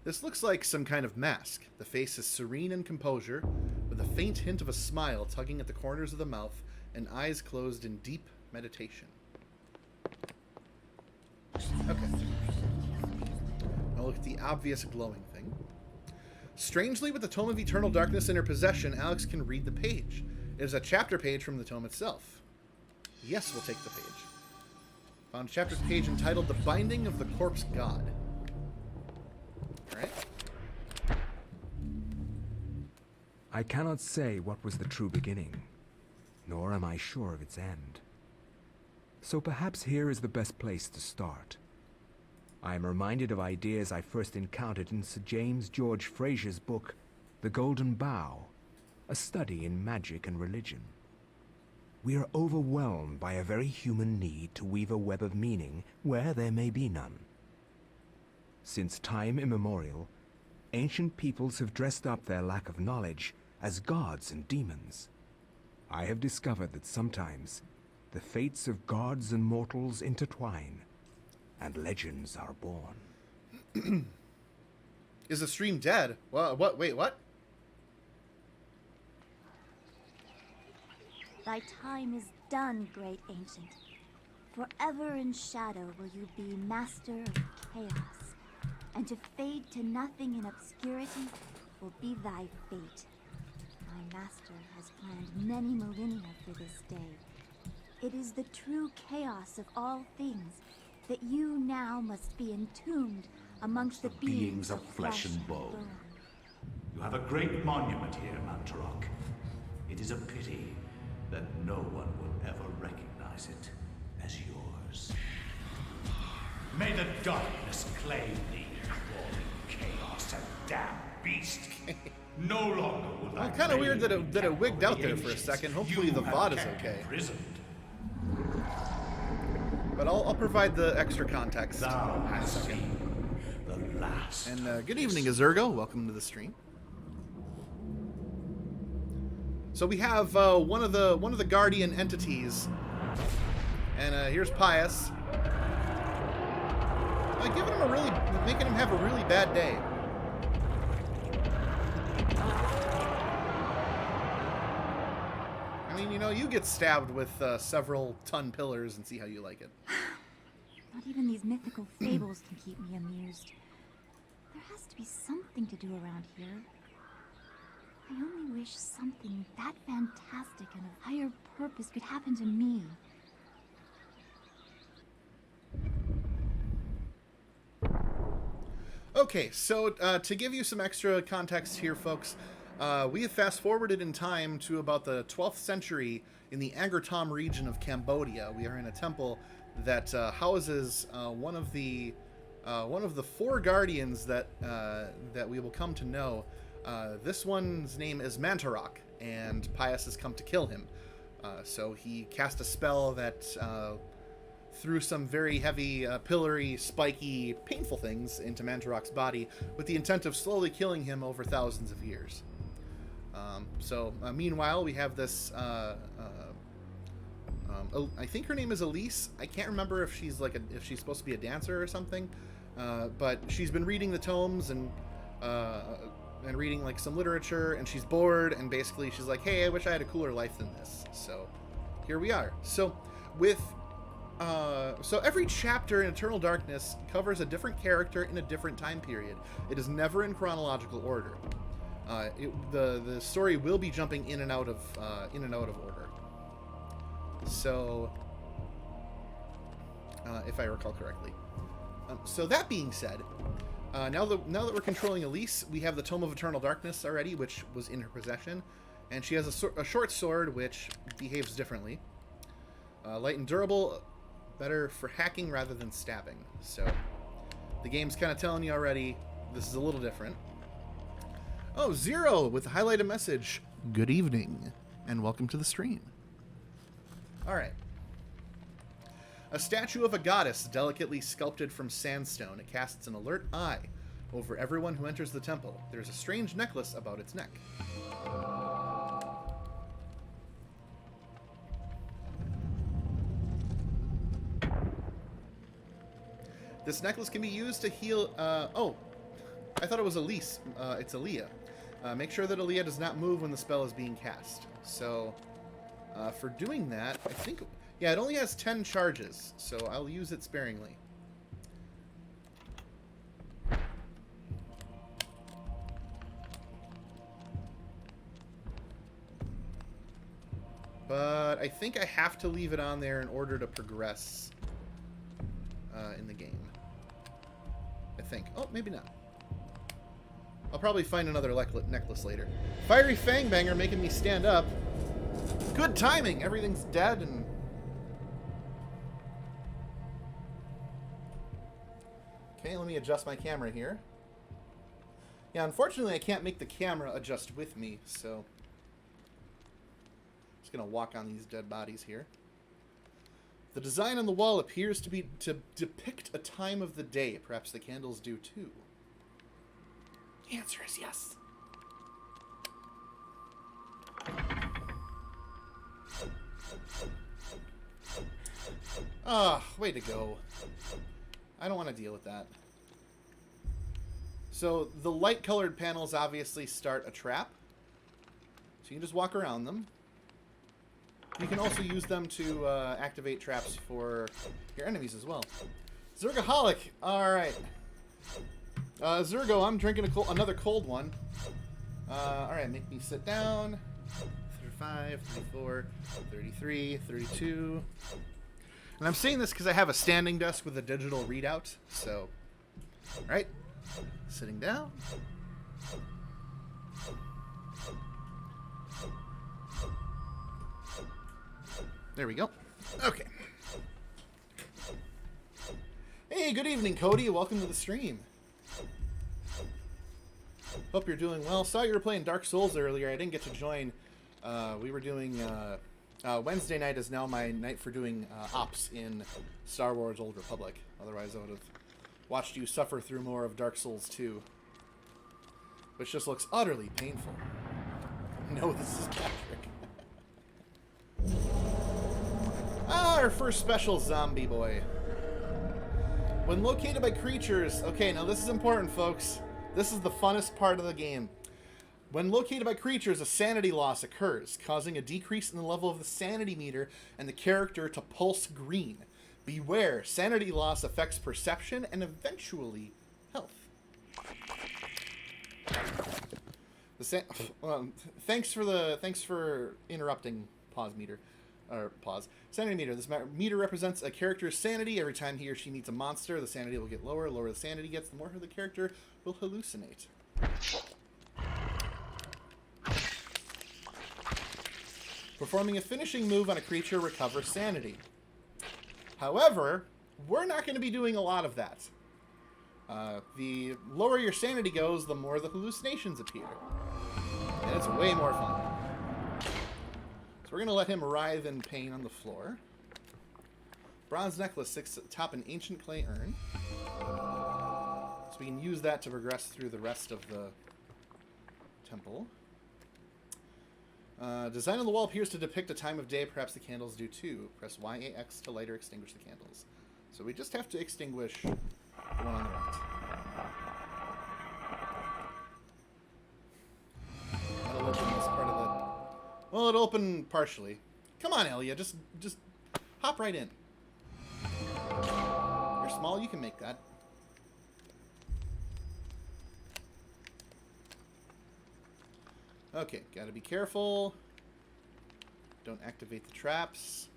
This looks like some kind of mask. The face is serene in composure, with a faint hint of a smile tugging at the corners of the mouth and eyes closed in deep meditation. Okay. Now look at the obvious glowing thing. Strangely, with the Tome of Eternal Darkness in her possession, Alex can read the page. It is a chapter page from the tome itself. Yes, we'll take the page. Found a chapter page entitled The Binding of the Corpse God. Alright. I cannot say what was the true beginning, nor am I sure of its end. So perhaps here is the best place to start. I am reminded of ideas I first encountered in Sir James George Fraser's book, The Golden Bough, a study in magic and religion. We are overwhelmed by a very human need to weave a web of meaning where there may be none. Since time immemorial, ancient peoples have dressed up their lack of knowledge as gods and demons. I have discovered that sometimes the fates of gods and mortals intertwine, and legends are born. Is the stream dead? What? Wait, what? Thy time is done, great ancient. Forever in shadow will you be master of chaos, and to fade to nothing in obscurity will be thy fate. My master has planned many millennia for this day. It is the true chaos of all things that you now must be entombed amongst the beings of flesh and bone. You have a great monument here, Mantarok. It is a pity that no one will ever recognize it as yours. May the darkness claim thee, crawling chaos and damn beast. No longer will I. Well, kind of weird that it wigged out there for a second. Hopefully the VOD is okay. Imprisoned. But I'll provide the extra context Thou in a hast second. seen the last. And good evening, Azurgo. Welcome to the stream. So we have one of the guardian entities, and here's Pius. Making him have a really bad day. I mean, you know, you get stabbed with several ton pillars and see how you like it. Not even these mythical fables can keep me amused. There has to be something to do around here. I only wish something that fantastic and of higher purpose could happen to me. Okay, so to give you some extra context here, folks, we have fast-forwarded in time to about the 12th century in the Angkor region of Cambodia. We are in a temple that houses one of the four guardians that we will come to know. This one's name is Mantarok, and Pius has come to kill him. So he cast a spell that threw some very heavy, pillory, spiky, painful things into Mantarok's body with the intent of slowly killing him over thousands of years. Meanwhile, we have this... I think her name is Elise. I can't remember if she's if she's supposed to be a dancer or something. But she's been reading the tomes and reading like some literature, and she's bored, and basically she's like, hey, I wish I had a cooler life than this. So here we are. So every chapter in Eternal Darkness covers a different character in a different time period. It is never in chronological order. The story will be jumping in and out of order. So if I recall correctly. So that being said, now that we're controlling Elise, we have the Tome of Eternal Darkness already, which was in her possession, and she has a short sword which behaves differently. Light and durable, better for hacking rather than stabbing. So the game's kind of telling you already this is a little different. Oh, Zero with a highlighted message. Good evening, and welcome to the stream. All right. A statue of a goddess delicately sculpted from sandstone. It casts an alert eye over everyone who enters the temple. There's a strange necklace about its neck. This necklace can be used to heal... I thought it was Elise. It's Aaliyah. Make sure that Aaliyah does not move when the spell is being cast. So, for doing that, I think... Yeah, it only has 10 charges, so I'll use it sparingly. But I think I have to leave it on there in order to progress in the game. I think. Oh, maybe not. I'll probably find another necklace later. Fiery Fangbanger making me stand up. Good timing. Everything's dead and... Okay, let me adjust my camera here. Yeah, unfortunately I can't make the camera adjust with me, so... Just gonna walk on these dead bodies here. The design on the wall appears to be to depict a time of the day. Perhaps the candles do too. The answer is yes. Ah, way to go. I don't want to deal with that. So the light-colored panels obviously start a trap. So you can just walk around them. You can also use them to activate traps for your enemies as well. Zergaholic! Alright. Zergo, I'm drinking another cold one. Alright, make me sit down. 35, 34, 33, 32. And I'm saying this because I have a standing desk with a digital readout. So, alright. Sitting down. There we go. Okay. Hey, good evening, Cody. Welcome to the stream. Hope you're doing well. Saw you were playing Dark Souls earlier. I didn't get to join. We were doing... Wednesday night is now my night for doing ops in Star Wars Old Republic. Otherwise, I would have watched you suffer through more of Dark Souls 2. Which just looks utterly painful. No, this is Patrick. Our first special zombie boy. When located by creatures... Okay, now this is important, folks. This is the funnest part of the game. When located by creatures, a sanity loss occurs, causing a decrease in the level of the sanity meter and the character to pulse green. Beware, sanity loss affects perception and eventually health. Thanks for interrupting. Pause meter. Or pause. Sanity meter. This meter represents a character's sanity. Every time he or she meets a monster, the sanity will get lower. The lower the sanity gets, the more the character will hallucinate. Performing a finishing move on a creature recovers sanity. However, we're not going to be doing a lot of that. The lower your sanity goes, the more the hallucinations appear. And it's way more fun. So we're going to let him writhe in pain on the floor. Bronze necklace sits atop an ancient clay urn. So we can use that to progress through the rest of the temple. Design on the wall appears to depict a time of day. Perhaps the candles do too. Press YAX to light or extinguish the candles. So we just have to extinguish the one on the right. That'll open this part of the... Well, it'll open partially. Come on, Elia. Just hop right in. You're small. You can make that. Okay, gotta be careful. Don't activate the traps.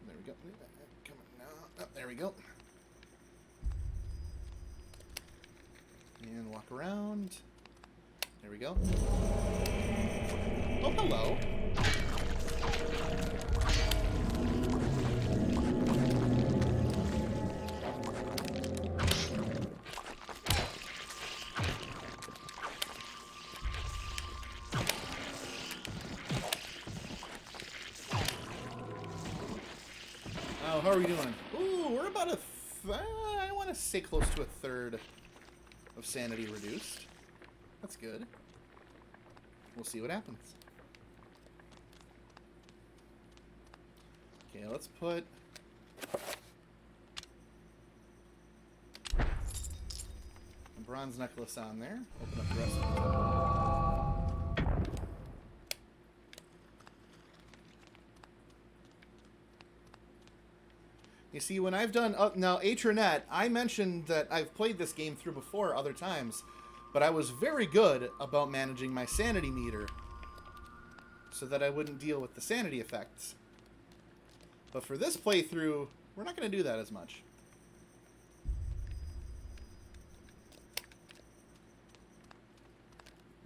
There we go. Come on now. Oh, there we go. And walk around. There we go. Oh, hello. How are we doing? Ooh, we're about I want to say close to a third of sanity reduced. That's good. We'll see what happens. Okay, let's put... bronze necklace on there. Open up the rest of the temple. You see, when I've done... now, Atronet, I mentioned that I've played this game through before other times, but I was very good about managing my sanity meter so that I wouldn't deal with the sanity effects. But for this playthrough, we're not going to do that as much.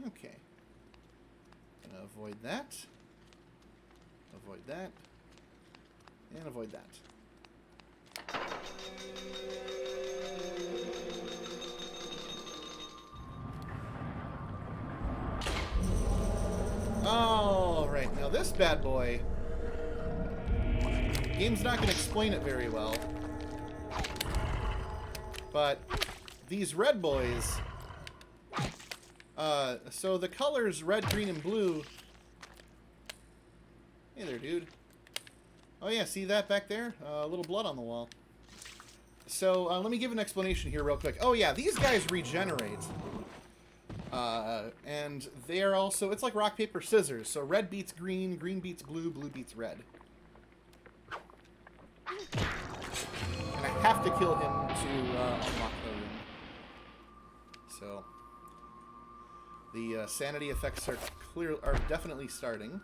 Okay. Gonna avoid that. Avoid that. And avoid that. Alright, now this bad boy... Game's not going to explain it very well. But these red boys... so the colors red, green, and blue... Hey there, dude. Oh yeah, see that back there? A little blood on the wall. So, let me give an explanation here real quick. Oh yeah, these guys regenerate. And they're also... It's like rock, paper, scissors. So red beats green, green beats blue, blue beats red. And I have to kill him to unlock the room. So... The sanity effects are definitely starting.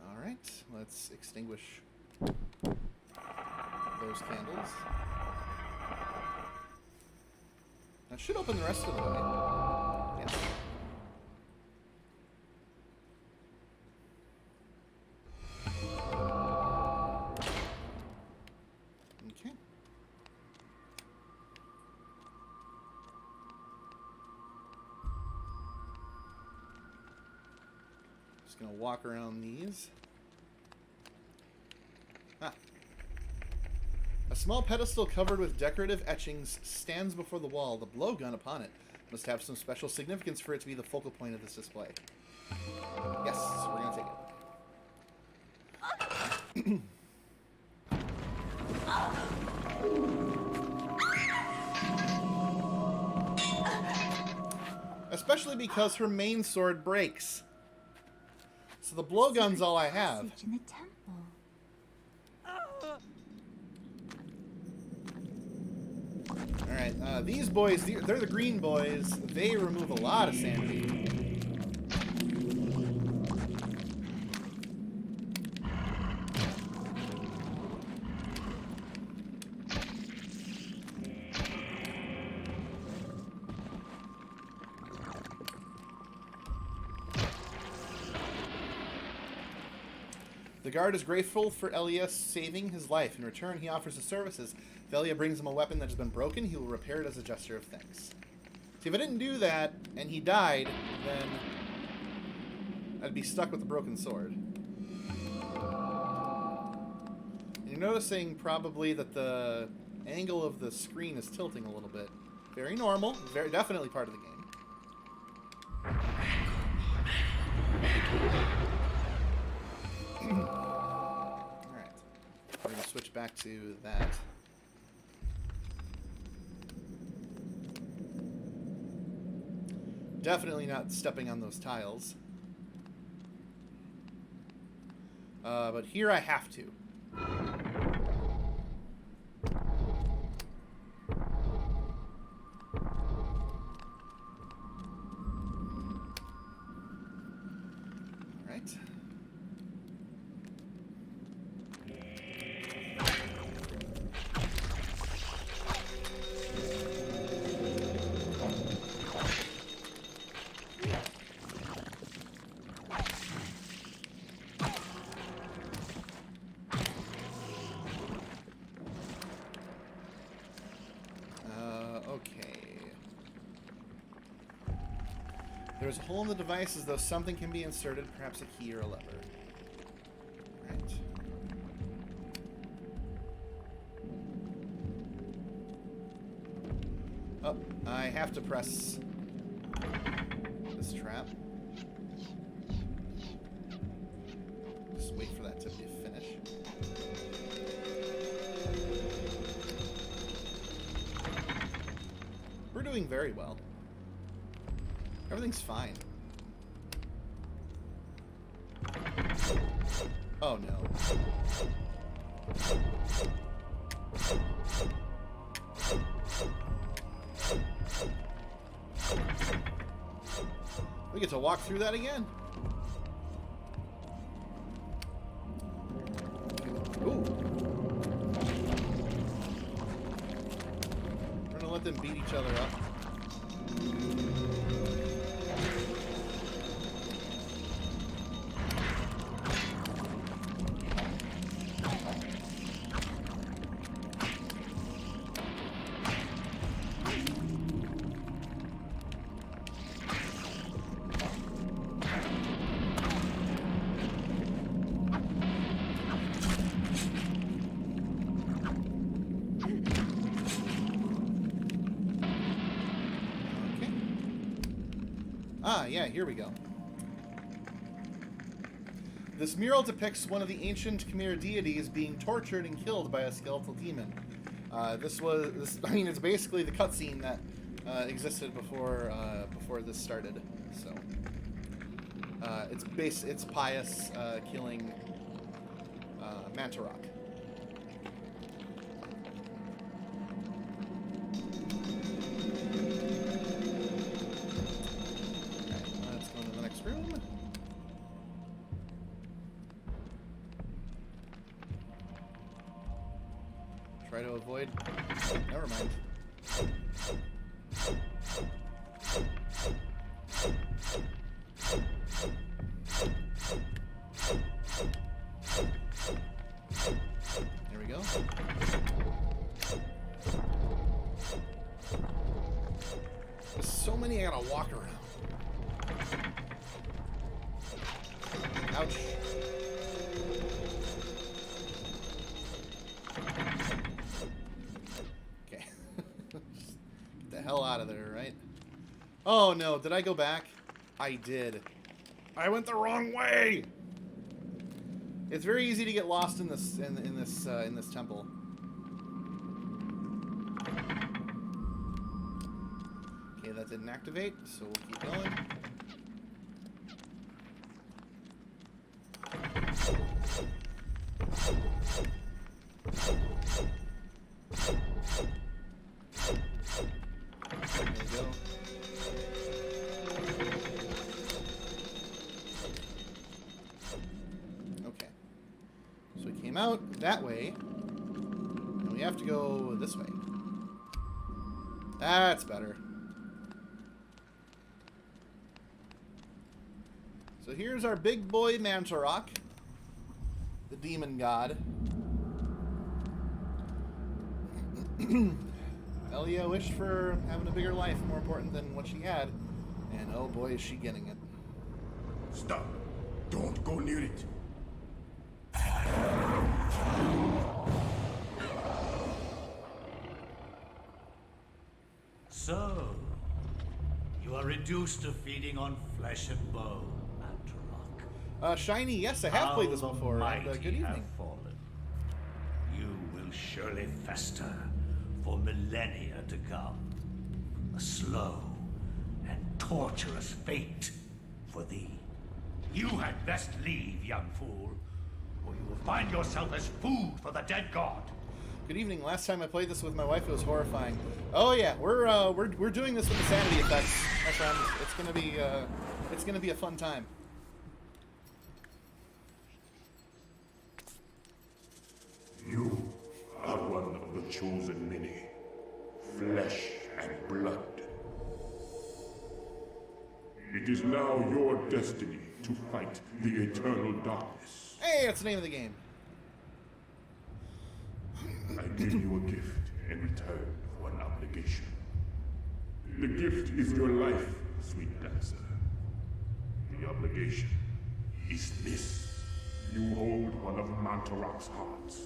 Alright, let's extinguish those candles. That should open the rest of the way. Yes. Okay. Just gonna walk around these. Ah. A small pedestal covered with decorative etchings stands before the wall. The blowgun upon it must have some special significance for it to be the focal point of this display. Yes, so we're gonna take it. Especially because her main sword breaks. So the blowgun's all I have. Passage in the temple. Alright, these boys, they're the green boys. They remove a lot of sanity. The guard is grateful for Elias saving his life. In return, he offers his services. If Elia brings him a weapon that has been broken, he will repair it as a gesture of thanks. See, if I didn't do that, and he died, then I'd be stuck with a broken sword. And you're noticing probably that the angle of the screen is tilting a little bit. Very normal. Very definitely part of the game. Alright. We're going to switch back to that. Definitely not stepping on those tiles. But here I have to. Alright. There's a hole in the device as though something can be inserted, perhaps a key or a lever. Right. Oh, I have to press this trap. Just wait for that to finish. doing very well. Everything's fine. Oh no. We get to walk through that again. Ooh. We're gonna let them beat each other up. Yeah, here we go. This mural depicts one of the ancient Khmer deities being tortured and killed by a skeletal demon. I mean, it's basically the cutscene that existed before this started. So, it's Pius killing Mantarok. Try to avoid. Never mind. There we go. There's so many I gotta walk around. Ouch. Hell out of there, right? Oh no, did I go back? I did. I went the wrong way. It's very easy to get lost in this in this temple. Okay, that didn't activate, so we'll keep going. Out that way, and we have to go this way. That's better. So here's our big boy Mantarok, the demon god. Elia wished for having a bigger life, more important than what she had, and oh boy is she getting it. Stop. Don't go near it. So, you are reduced to feeding on flesh and bone, Mantarok. Shiny, yes, I have played this before. Good evening. Have fallen. You will surely fester for millennia to come. A slow and torturous fate for thee. You had best leave, young fool, or you will find yourself as food for the dead god. Good evening. Last time I played this with my wife, it was horrifying. Oh yeah, we're doing this with the sanity effects, my friends. It's gonna be a fun time. You are one of the chosen many, flesh and blood. It is now your destiny to fight the eternal darkness. Hey, that's the name of the game. I give you a gift in return for an obligation. The gift is your life, sweet dancer. The obligation is this. You hold one of Mantarok's hearts,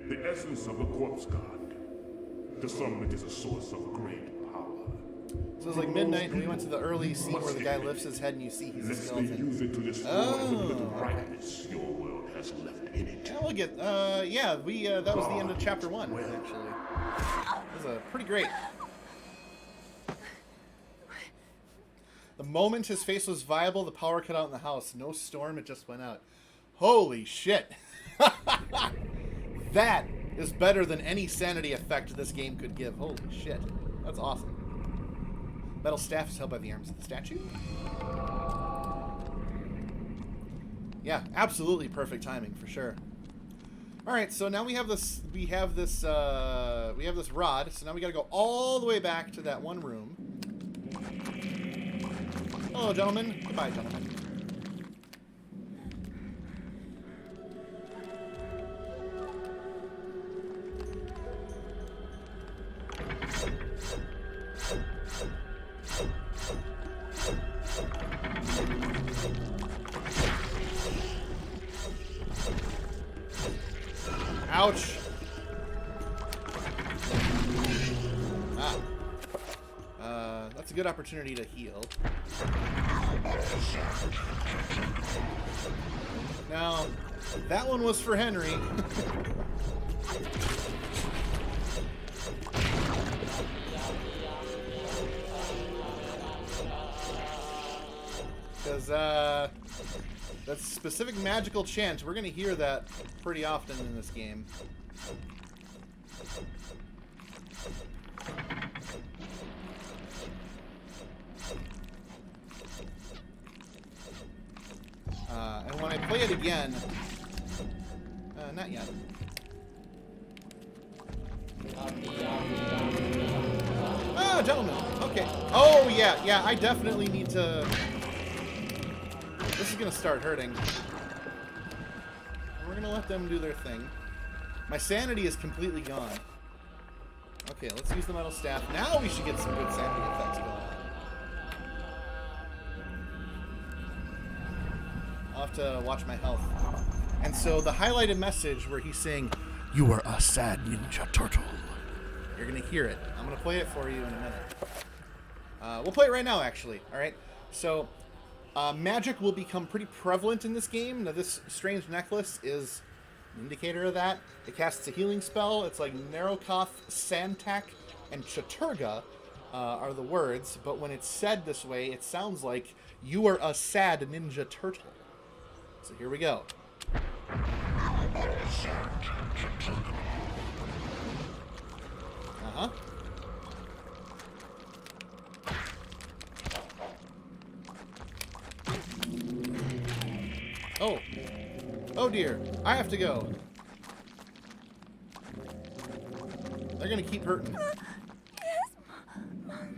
the essence of a corpse god. To some, it is a source of great power. So it was like midnight, and we went to the early scene where the guy lifts his head and you see he's a Lest they skeleton. use it to destroy the little brightness your world has left in it. Yeah, we'll get. Yeah, that was the end of chapter 1. Actually, it was pretty great. The moment his face was viable, the power cut out in the house. No storm, it just went out. Holy shit. That is better than any sanity effect this game could give. Holy shit. That's awesome. Metal staff is held by the arms of the statue. Yeah, absolutely perfect timing for sure. All right, so now we have this rod. So now we got to go all the way back to that one room. Hello, gentlemen. Goodbye, gentlemen. Ouch. That's a good opportunity to heal. Now, that one was for Henry. Because, that specific magical chant, we're going to hear that pretty often in this game. And when I play it again... not yet. Oh, gentlemen. Okay. Oh, yeah, I definitely need to... This is gonna start hurting. We're gonna let them do their thing. My sanity is completely gone. Okay, let's use the metal staff. Now we should get some good sanity effects going on. I'll have to watch my health. And so the highlighted message where he's saying, "You are a sad ninja turtle." You're gonna hear it. I'm gonna play it for you in a minute. We'll play it right now, actually. All right. So. Magic will become pretty prevalent in this game. Now, this strange necklace is an indicator of that. It casts a healing spell. It's like Narokoth, Santak, and Chaturga are the words. But when it's said this way, it sounds like you are a sad ninja turtle. So here we go. Uh-huh. Oh. Oh dear. I have to go. They're gonna keep hurting. Yes, Mom.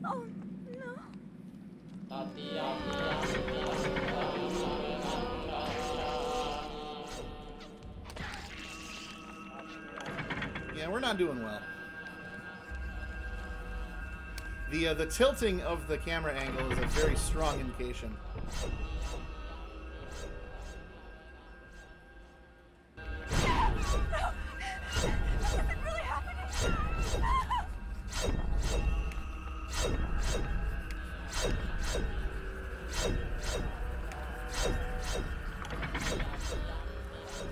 Oh, no. Yeah, we're not doing well. The tilting of the camera angle is a very strong indication.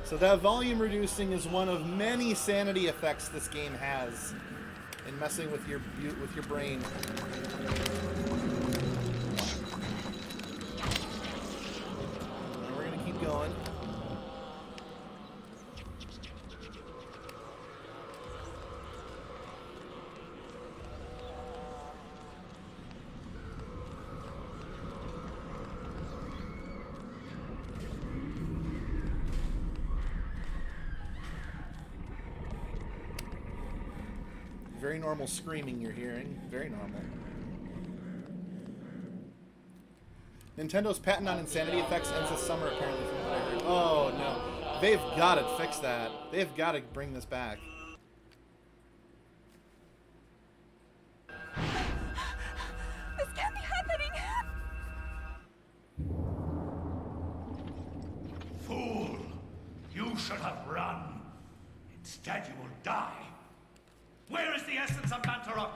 So that volume reducing is one of many sanity effects this game has in messing with your brain. And we're gonna keep going. Very normal screaming you're hearing. Very normal. Nintendo's patent on insanity effects ends this summer, apparently, from what I heard. Oh, no. They've got to fix that. They've got to bring this back. This can't be happening. Fool! You should have run. Instead, you will die. Where is the essence of Mantarok?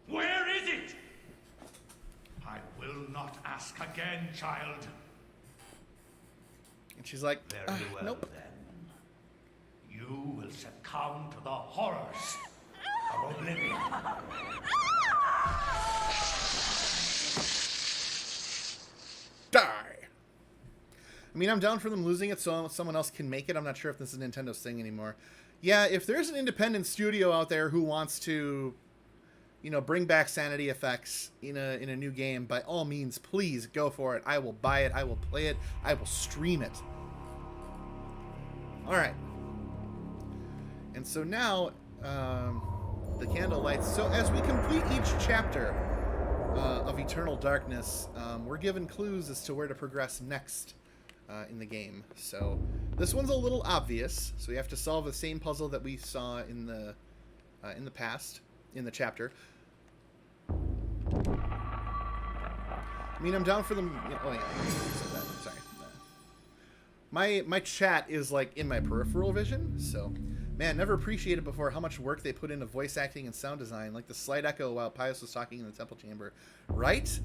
Where is it? I will not ask again, child. And she's like, Very well, nope. then. You will succumb to the horrors of oblivion. Die! I mean, I'm down for them losing it so someone else can make it. I'm not sure if this is Nintendo's thing anymore. Yeah, if there's an independent studio out there who wants to, you know, bring back sanity effects in a new game, by all means, please go for it. I will buy it. I will play it. I will stream it. All right. And so now, the candle lights. So as we complete each chapter of Eternal Darkness, we're given clues as to where to progress next in the game. So this one's a little obvious. So we have to solve the same puzzle that we saw in the past, in the chapter. I mean, I'm down for them. Oh yeah, I said that. Sorry. My chat is like in my peripheral vision, so man, never appreciated before how much work they put into voice acting and sound design, like the slight echo while Pius was talking in the temple chamber. Right?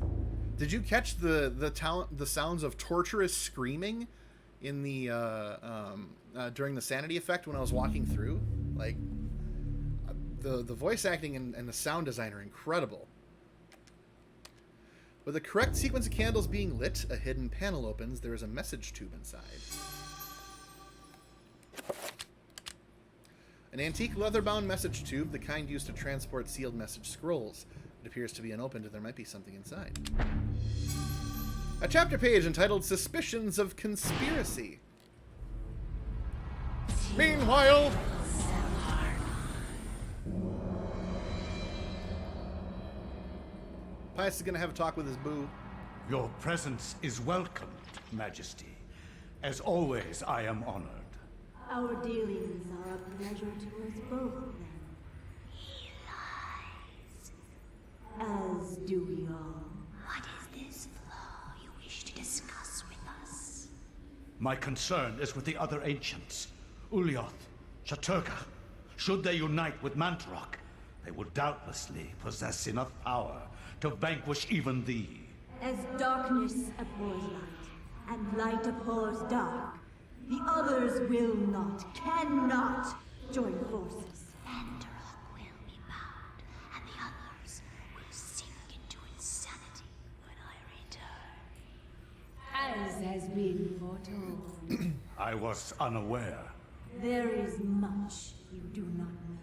Did you catch the sounds of torturous screaming in the during the sanity effect when I was walking through? Like the voice acting and the sound design are incredible. With the correct sequence of candles being lit, a hidden panel opens. There is a message tube inside. An antique leather-bound message tube, the kind used to transport sealed message scrolls. It appears to be unopened, and there might be something inside. A chapter page entitled Suspicions of Conspiracy. Meanwhile... Pius is going to have a talk with his boo. Your presence is welcomed, Majesty. As always, I am honored. Our dealings are a pleasure to us both, then. He lies. As do we all. What is this flaw you wish to discuss with us? My concern is with the other ancients. Ulyaoth, Shaturka. Should they unite with Mantarok, they would doubtlessly possess enough power to vanquish even thee. As darkness abhors light, and light abhors dark, the others will not, cannot join forces. Mantarok will be bound, and the others will sink into insanity when I return. As has been foretold. I was unaware. There is much you do not know.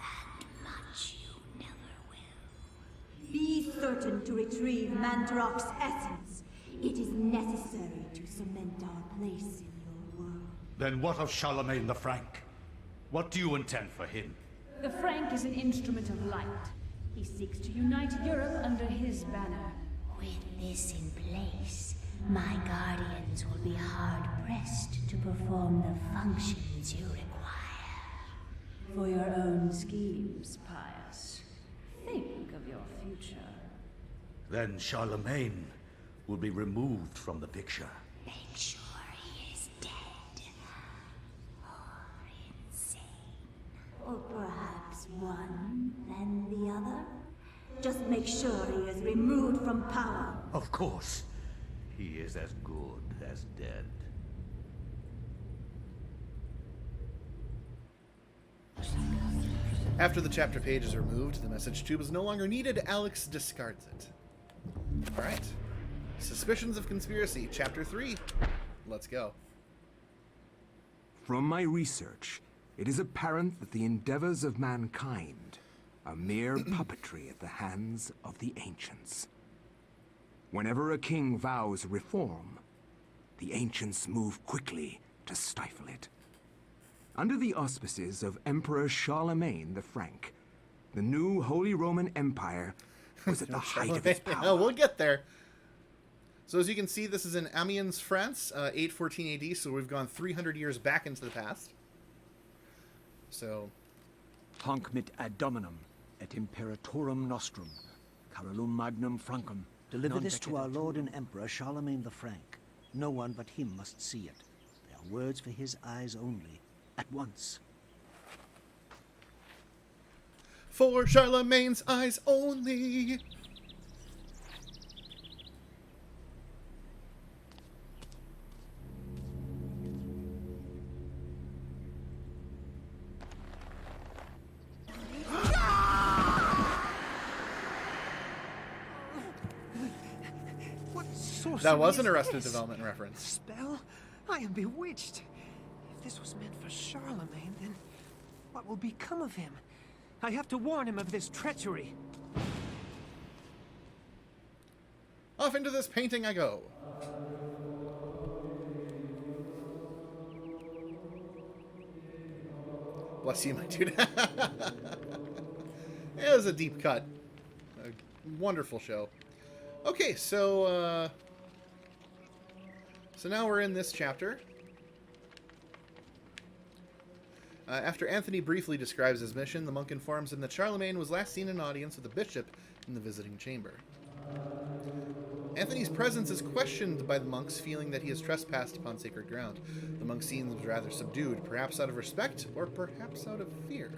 And much you never will. Be certain to retrieve Mantarok's essence. It is necessary to cement our place in your world. Then what of Charlemagne the Frank? What do you intend for him? The Frank is an instrument of light. He seeks to unite Europe under his banner. With this in place, my guardians will be hard-pressed to perform the functions you require. For your own schemes, Pius. Think of your future. Then Charlemagne will be removed from the picture. Make sure he is dead. Or insane. Or perhaps one, then the other? Just make sure he is removed from power. Of course. He is as good as dead. After the chapter page is removed, the message tube is no longer needed. Alex discards it. Alright. Suspicions of Conspiracy, Chapter 3. Let's go. From my research, it is apparent that the endeavors of mankind are mere puppetry at the hands of the ancients. Whenever a king vows reform, the ancients move quickly to stifle it. Under the auspices of Emperor Charlemagne the Frank, the new Holy Roman Empire was at the height of its power. Oh, we'll get there. So as you can see, this is in Amiens, France, 814 AD, so we've gone 300 years back into the past. So... Hanc mit ad dominum et imperatorum nostrum, Carolum magnum Francum. Deliver non this to decedent. our Lord and Emperor Charlemagne the Frank. No one but him must see it. They are words for his eyes only. At once. For Charlemagne's eyes only. That was an is Arrested this? Development reference. Spell? I am bewitched. If this was meant for Charlemagne, then what will become of him? I have to warn him of this treachery. Off into this painting I go. Bless you, my dude. It was a deep cut. A wonderful show. Okay, so now we're in this chapter. After Anthony briefly describes his mission, the monk informs him that Charlemagne was last seen in audience with the bishop in the visiting chamber. Anthony's presence is questioned by the monks, feeling that he has trespassed upon sacred ground. The monk seems rather subdued, perhaps out of respect, or perhaps out of fear.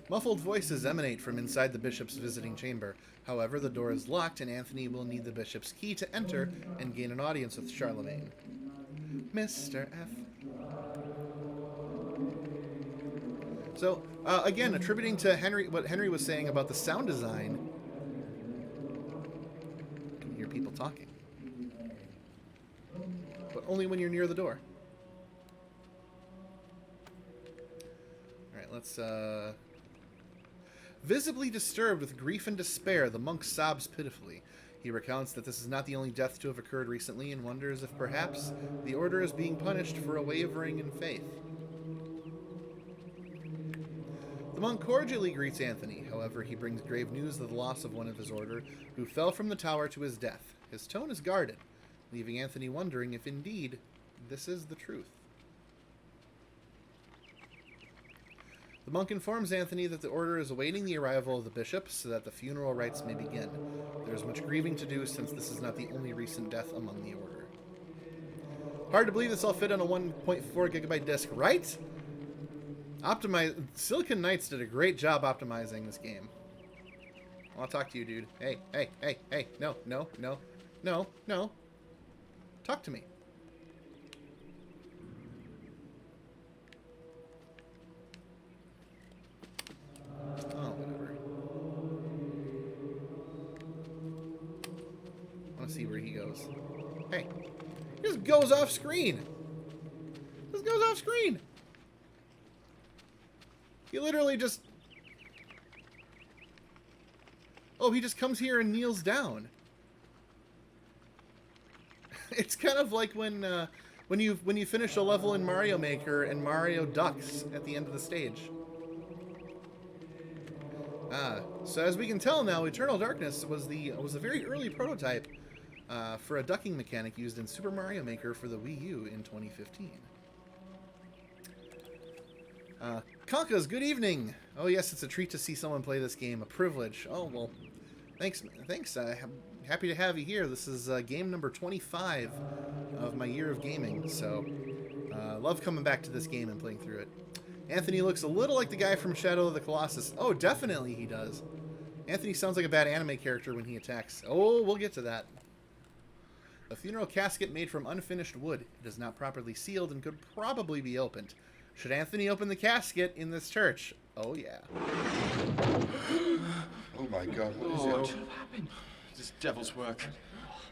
Muffled voices emanate from inside the bishop's visiting chamber. However, the door is locked, and Anthony will need the bishop's key to enter and gain an audience with Charlemagne. Mr. F. So, again, attributing to Henry what Henry was saying about the sound design. You can hear people talking. But only when you're near the door. Alright, let's, Visibly disturbed with grief and despair, the monk sobs pitifully. He recounts that this is not the only death to have occurred recently and wonders if perhaps the order is being punished for a wavering in faith. The monk cordially greets Anthony. However, he brings grave news of the loss of one of his order, who fell from the tower to his death. His tone is guarded, leaving Anthony wondering if indeed this is the truth. The monk informs Anthony that the order is awaiting the arrival of the bishop so that the funeral rites may begin. There is much grieving to do since this is not the only recent death among the order. Hard to believe this all fit on a 1.4 gigabyte disc, right? Silicon Knights did a great job optimizing this game. I want to talk to you, dude. Hey, hey, hey, hey. No, no, no, no, no. Talk to me. Oh, whatever. I want to see where he goes. Hey. He just goes off screen. Just goes off screen. He literally just... Oh, he just comes here and kneels down. It's kind of like when you finish a level in Mario Maker and Mario ducks at the end of the stage. So as we can tell now, Eternal Darkness was a very early prototype for a ducking mechanic used in Super Mario Maker for the Wii U in 2015. Conkas, good evening. Oh yes, it's a treat to see someone play this game. A privilege. Oh well, thanks. I'm happy to have you here. This is game number 25 of my year of gaming. So, love coming back to this game and playing through it. Anthony looks a little like the guy from Shadow of the Colossus. Oh, definitely he does. Anthony sounds like a bad anime character when he attacks. Oh, we'll get to that. A funeral casket made from unfinished wood. It is not properly sealed and could probably be opened. Should Anthony open the casket in this church? Oh, yeah. Oh, my God. What is it? What happened? This devil's work.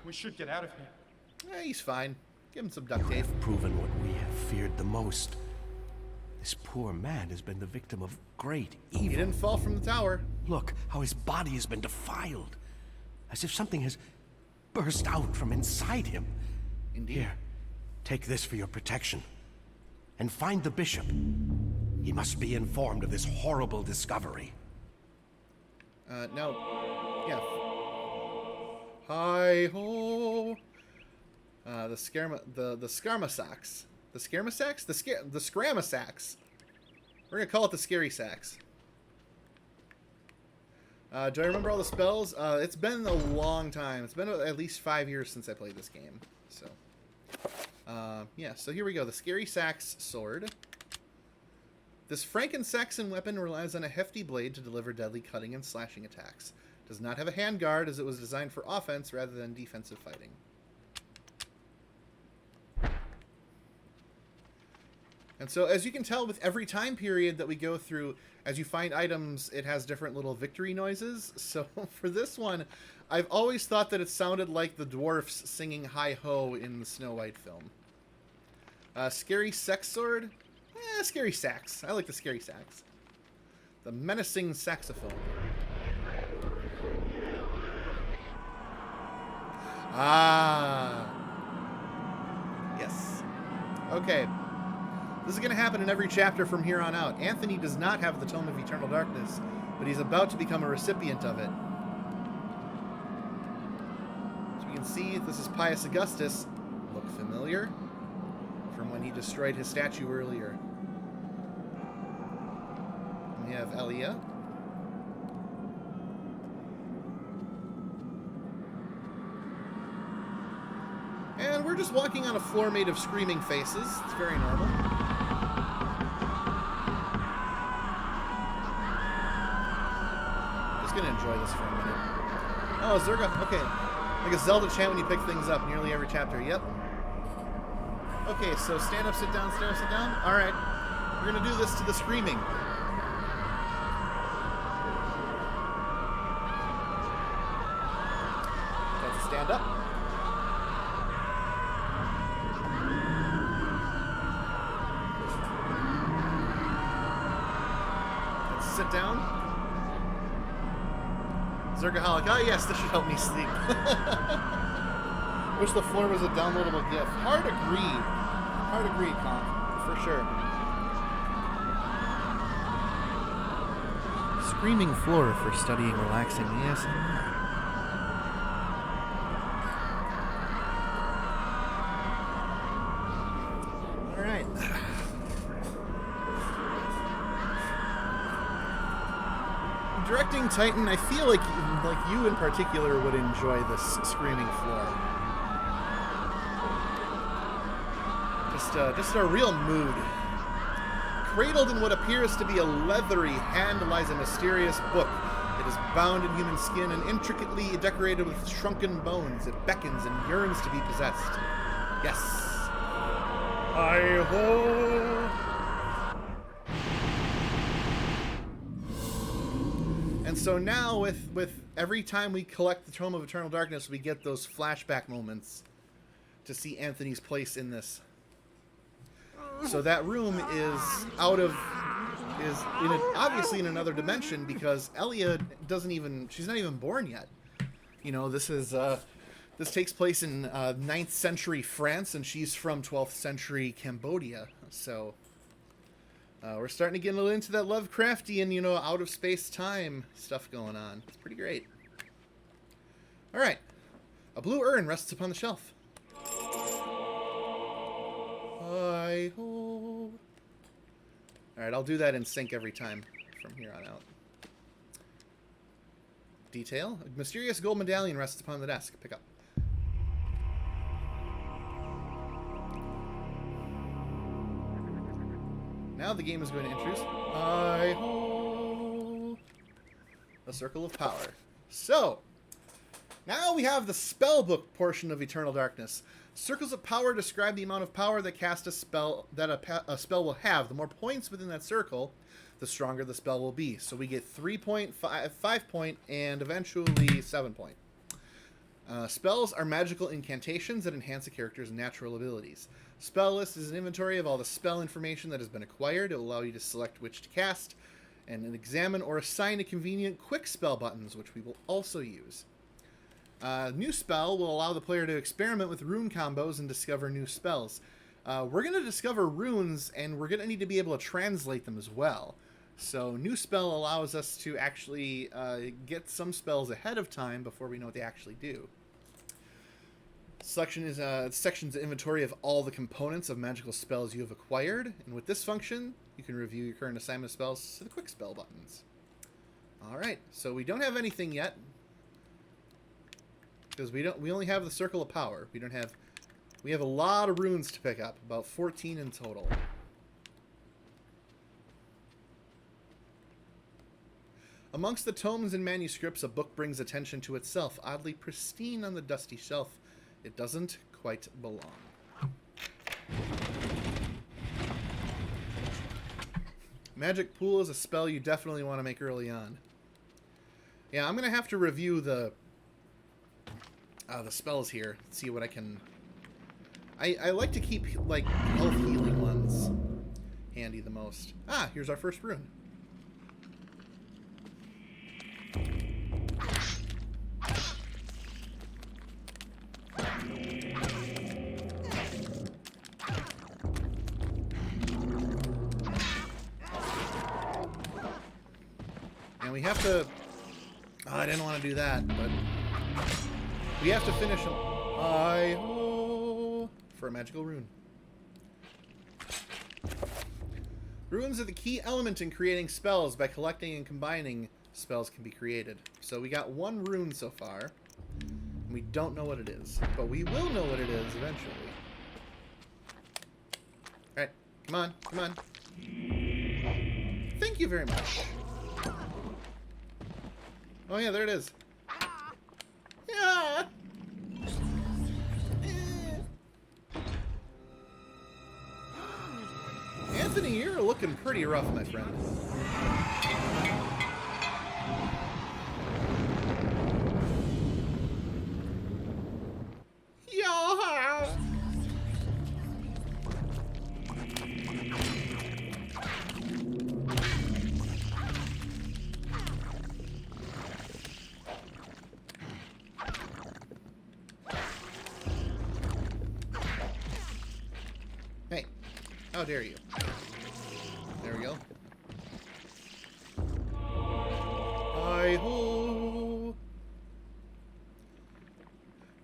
We should get out of here. He's fine. Give him some duct tape. You have proven what we have feared the most. This poor man has been the victim of great evil. He didn't fall from the tower. Look how his body has been defiled. As if something has burst out from inside him. Indeed. Here, take this for your protection. And find the bishop. He must be informed of this horrible discovery. No. Yeah. Hi-ho. The Scarmasacks. The Scarmasacks? The Scramasacks. We're gonna call it the Scary Sacks. Do I remember all the spells? It's been a long time. It's been at least 5 years since I played this game. So, yeah, so here we go. The Scary Sacks sword. This Franken-Saxon weapon relies on a hefty blade to deliver deadly cutting and slashing attacks. Does not have a handguard as it was designed for offense rather than defensive fighting. And so, as you can tell, with every time period that we go through, as you find items, it has different little victory noises. So, for this one, I've always thought that it sounded like the dwarfs singing Hi-Ho in the Snow White film. Scary sex sword? Scary sax. I like the scary sax. The menacing saxophone. Ah. Yes. Okay. This is going to happen in every chapter from here on out. Anthony does not have the Tome of Eternal Darkness, but he's about to become a recipient of it. So we can see this is Pius Augustus. Look familiar? From when he destroyed his statue earlier. And we have Elia. And we're just walking on a floor made of screaming faces. It's very normal. Just gonna enjoy this for a minute. Oh, Zerga. Okay. Like a Zelda chant when you pick things up nearly every chapter. Yep. Okay, so stand up, sit down, stand up, sit down. Alright. We're gonna do this to the screaming. That's a stand up. Sit down. Zergaholic. Oh yes, this should help me sleep. Wish the floor was a downloadable GIF. Hard agreed. Hard agreed, Con. For sure. Screaming floor for studying relaxing ASMR. Alright. Directing Titan, I feel like you in particular would enjoy this screaming floor. Just a real mood. Cradled in what appears to be a leathery hand lies a mysterious book. It is bound in human skin and intricately decorated with shrunken bones. It beckons and yearns to be possessed. Yes. Hi-ho! And so now, with every time we collect the Tome of Eternal Darkness, we get those flashback moments to see Anthony's place in this. So that room is obviously in another dimension because Elia she's not even born yet. You know, this takes place in 9th century France, and she's from 12th century Cambodia. So we're starting to get a little into that Lovecraftian, you know, out of space-time stuff going on. It's pretty great. All right. A blue urn rests upon the shelf. Hi-ho. All right, I'll do that in sync every time from here on out. Detail. A mysterious gold medallion rests upon the desk. Pick up. Now the game is going to introduce Hi-ho, a circle of power. So, now we have the spellbook portion of Eternal Darkness. Circles of power describe the amount of power that cast a spell a spell will have. The more points within that circle, the stronger the spell will be. So we get 3 point, 5 point, and eventually 7 point. Spells are magical incantations that enhance a character's natural abilities. Spell list is an inventory of all the spell information that has been acquired. It will allow you to select which to cast and examine or assign a convenient quick spell buttons, which we will also use. New spell will allow the player to experiment with rune combos and discover new spells. We're going to discover runes, and we're going to need to be able to translate them as well. So new spell allows us to actually get some spells ahead of time before we know what they actually do. Selection is section's inventory of all the components of magical spells you have acquired, and with this function, you can review your current assignment spells to the quick spell buttons. All right, so we don't have anything yet because we only have the circle of power. We have a lot of runes to pick up, about 14 in total. Amongst the tomes and manuscripts, a book brings attention to itself, oddly pristine on the dusty shelf. It doesn't quite belong. Magic Pool is a spell you definitely want to make early on. Yeah, I'm going to have to review the spells here. See what I can... I like to keep, like, health healing ones handy the most. Ah, here's our first rune. And we have to... Oh, I didn't want to do that, but... We have to finish them. For a magical rune. Runes are the key element in creating spells. By collecting and combining, spells can be created. So we got one rune so far. And we don't know what it is. But we will know what it is eventually. Alright, come on, come on. Thank you very much. Oh yeah, there it is. Yeah! Anthony, you're looking pretty rough, my friend. Yeah. Hey, how dare you? There we go. Hi-ho!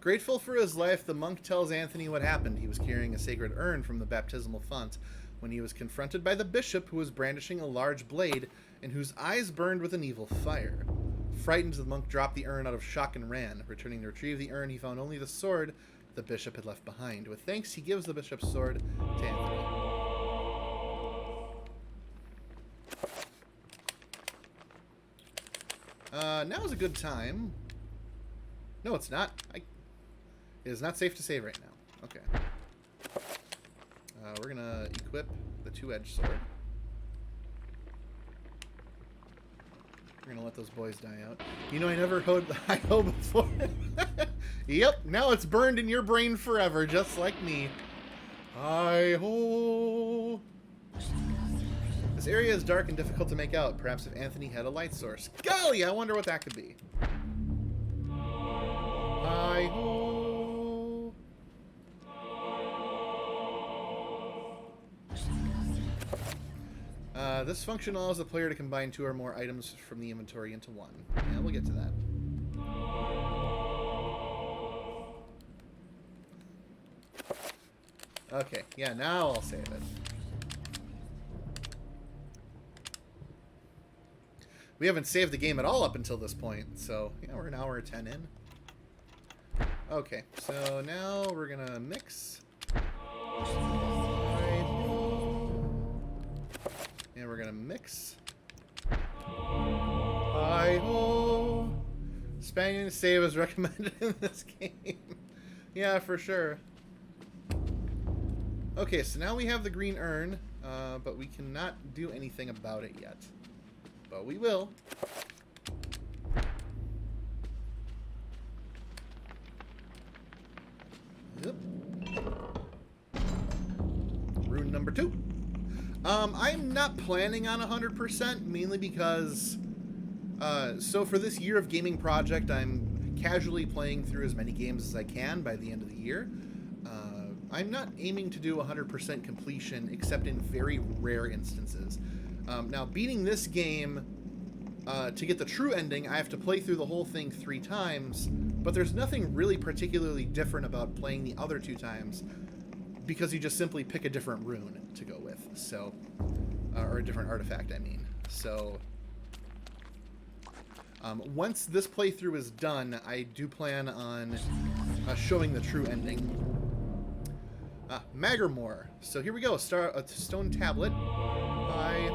Grateful for his life, the monk tells Anthony what happened. He was carrying a sacred urn from the baptismal font when he was confronted by the bishop, who was brandishing a large blade and whose eyes burned with an evil fire. Frightened, the monk dropped the urn out of shock and ran. Returning to retrieve the urn, he found only the sword the bishop had left behind. With thanks, he gives the bishop's sword to Anthony. Now is a good time. No, it's not. It is not safe to save right now. Okay. We're gonna equip the two-edged sword. We're gonna let those boys die out. You know, I never heard the hi-ho before. Yep, now it's burned in your brain forever, just like me. Hi-ho! This area is dark and difficult to make out. Perhaps if Anthony had a light source. Golly, I wonder what that could be. Hi-ho! This function allows the player to combine 2 or more items from the inventory into one. Yeah, we'll get to that. Okay, yeah, now I'll save it. We haven't saved the game at all up until this point, so yeah, we're an hour 10 in. Okay, so now we're gonna mix. And we're gonna mix. Hi-ho! Spamming save is recommended in this game. Yeah, for sure. Okay, so now we have the green urn, but we cannot do anything about it yet. But we will. Yep. Rune number 2. I'm not planning on 100%, mainly because, so for this year of gaming project, I'm casually playing through as many games as I can by the end of the year. I'm not aiming to do 100% completion, except in very rare instances. Now, beating this game, to get the true ending, I have to play through the whole thing 3 times, but there's nothing really particularly different about playing the other 2 times, because you just simply pick a different rune to go with, so, or a different artifact, I mean. So, once this playthrough is done, I do plan on showing the true ending. Magermore. So here we go, stone tablet by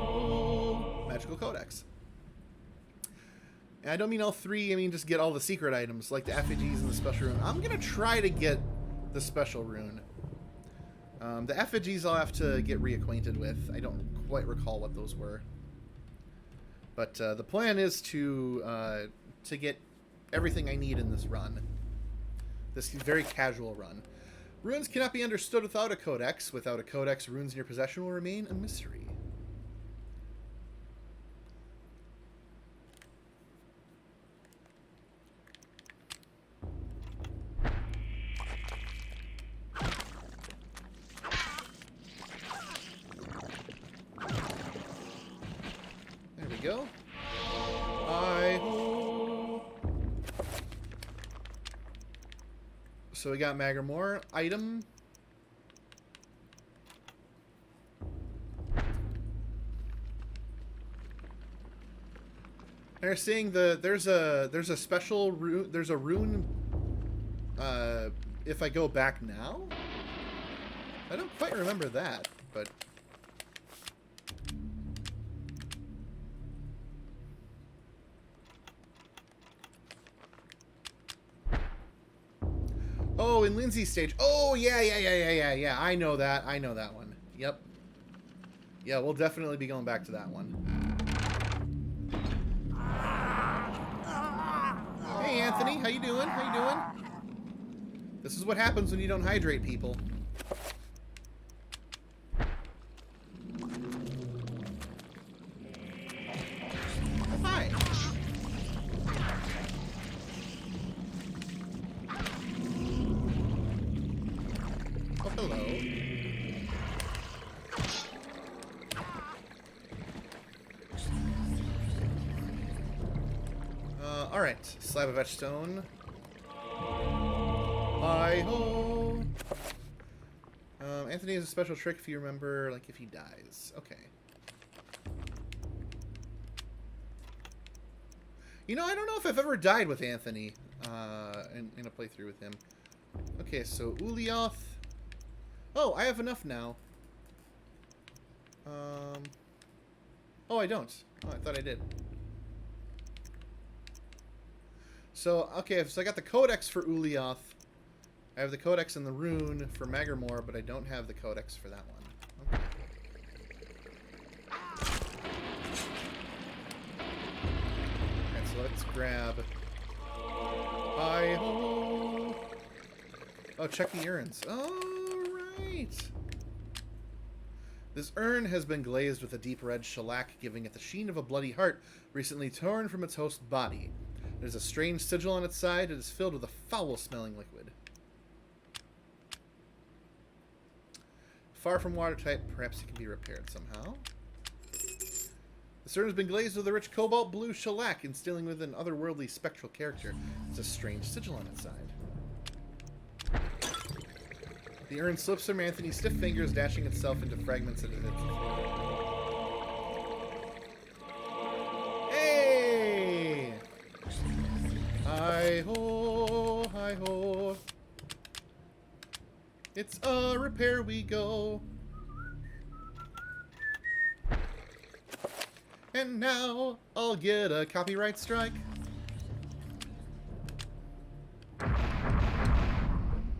Magical Codex. And I don't mean all 3, I mean just get all the secret items, like the effigies and the special rune. I'm going to try to get the special rune. The effigies I'll have to get reacquainted with. I don't quite recall what those were. But the plan is to get everything I need in this run. This very casual run. Runes cannot be understood without a codex. Without a codex, runes in your possession will remain a mystery. There we go. So we got Magamore item. They're saying there's a special rune. There's a rune. If I go back now, I don't quite remember that, but. Oh, in Lindsay's stage. Oh, yeah. I know that. I know that one. Yep. Yeah, we'll definitely be going back to that one. Hey, Anthony. How you doing? How you doing? This is what happens when you don't hydrate people. Hi. Oh, hello. Alright. Slab of etched stone. Hi-ho! Anthony has a special trick if you remember, like, if he dies. Okay. You know, I don't know if I've ever died with Anthony in a playthrough with him. Okay, so Ulioth. Oh, I have enough now. Oh, I don't. Oh, I thought I did. So, okay, so I got the codex for Ulioth. I have the codex and the rune for Magamore, but I don't have the codex for that one. Okay. Alright, so let's grab... Hi-ho! Oh, check the urns. Alright! This urn has been glazed with a deep red shellac, giving it the sheen of a bloody heart recently torn from its host's body. There's a strange sigil on its side. It is filled with a foul-smelling liquid. Far from watertight, perhaps it can be repaired somehow. The urn has been glazed with a rich cobalt blue shellac, instilling with an otherworldly spectral character. There's a strange sigil on its side. The urn slips from Anthony's stiff fingers, dashing itself into fragments at its feet. Hey! Hi-ho, hi-ho. It's a repair we go. And now I'll get a copyright strike.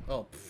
Oh, pfft.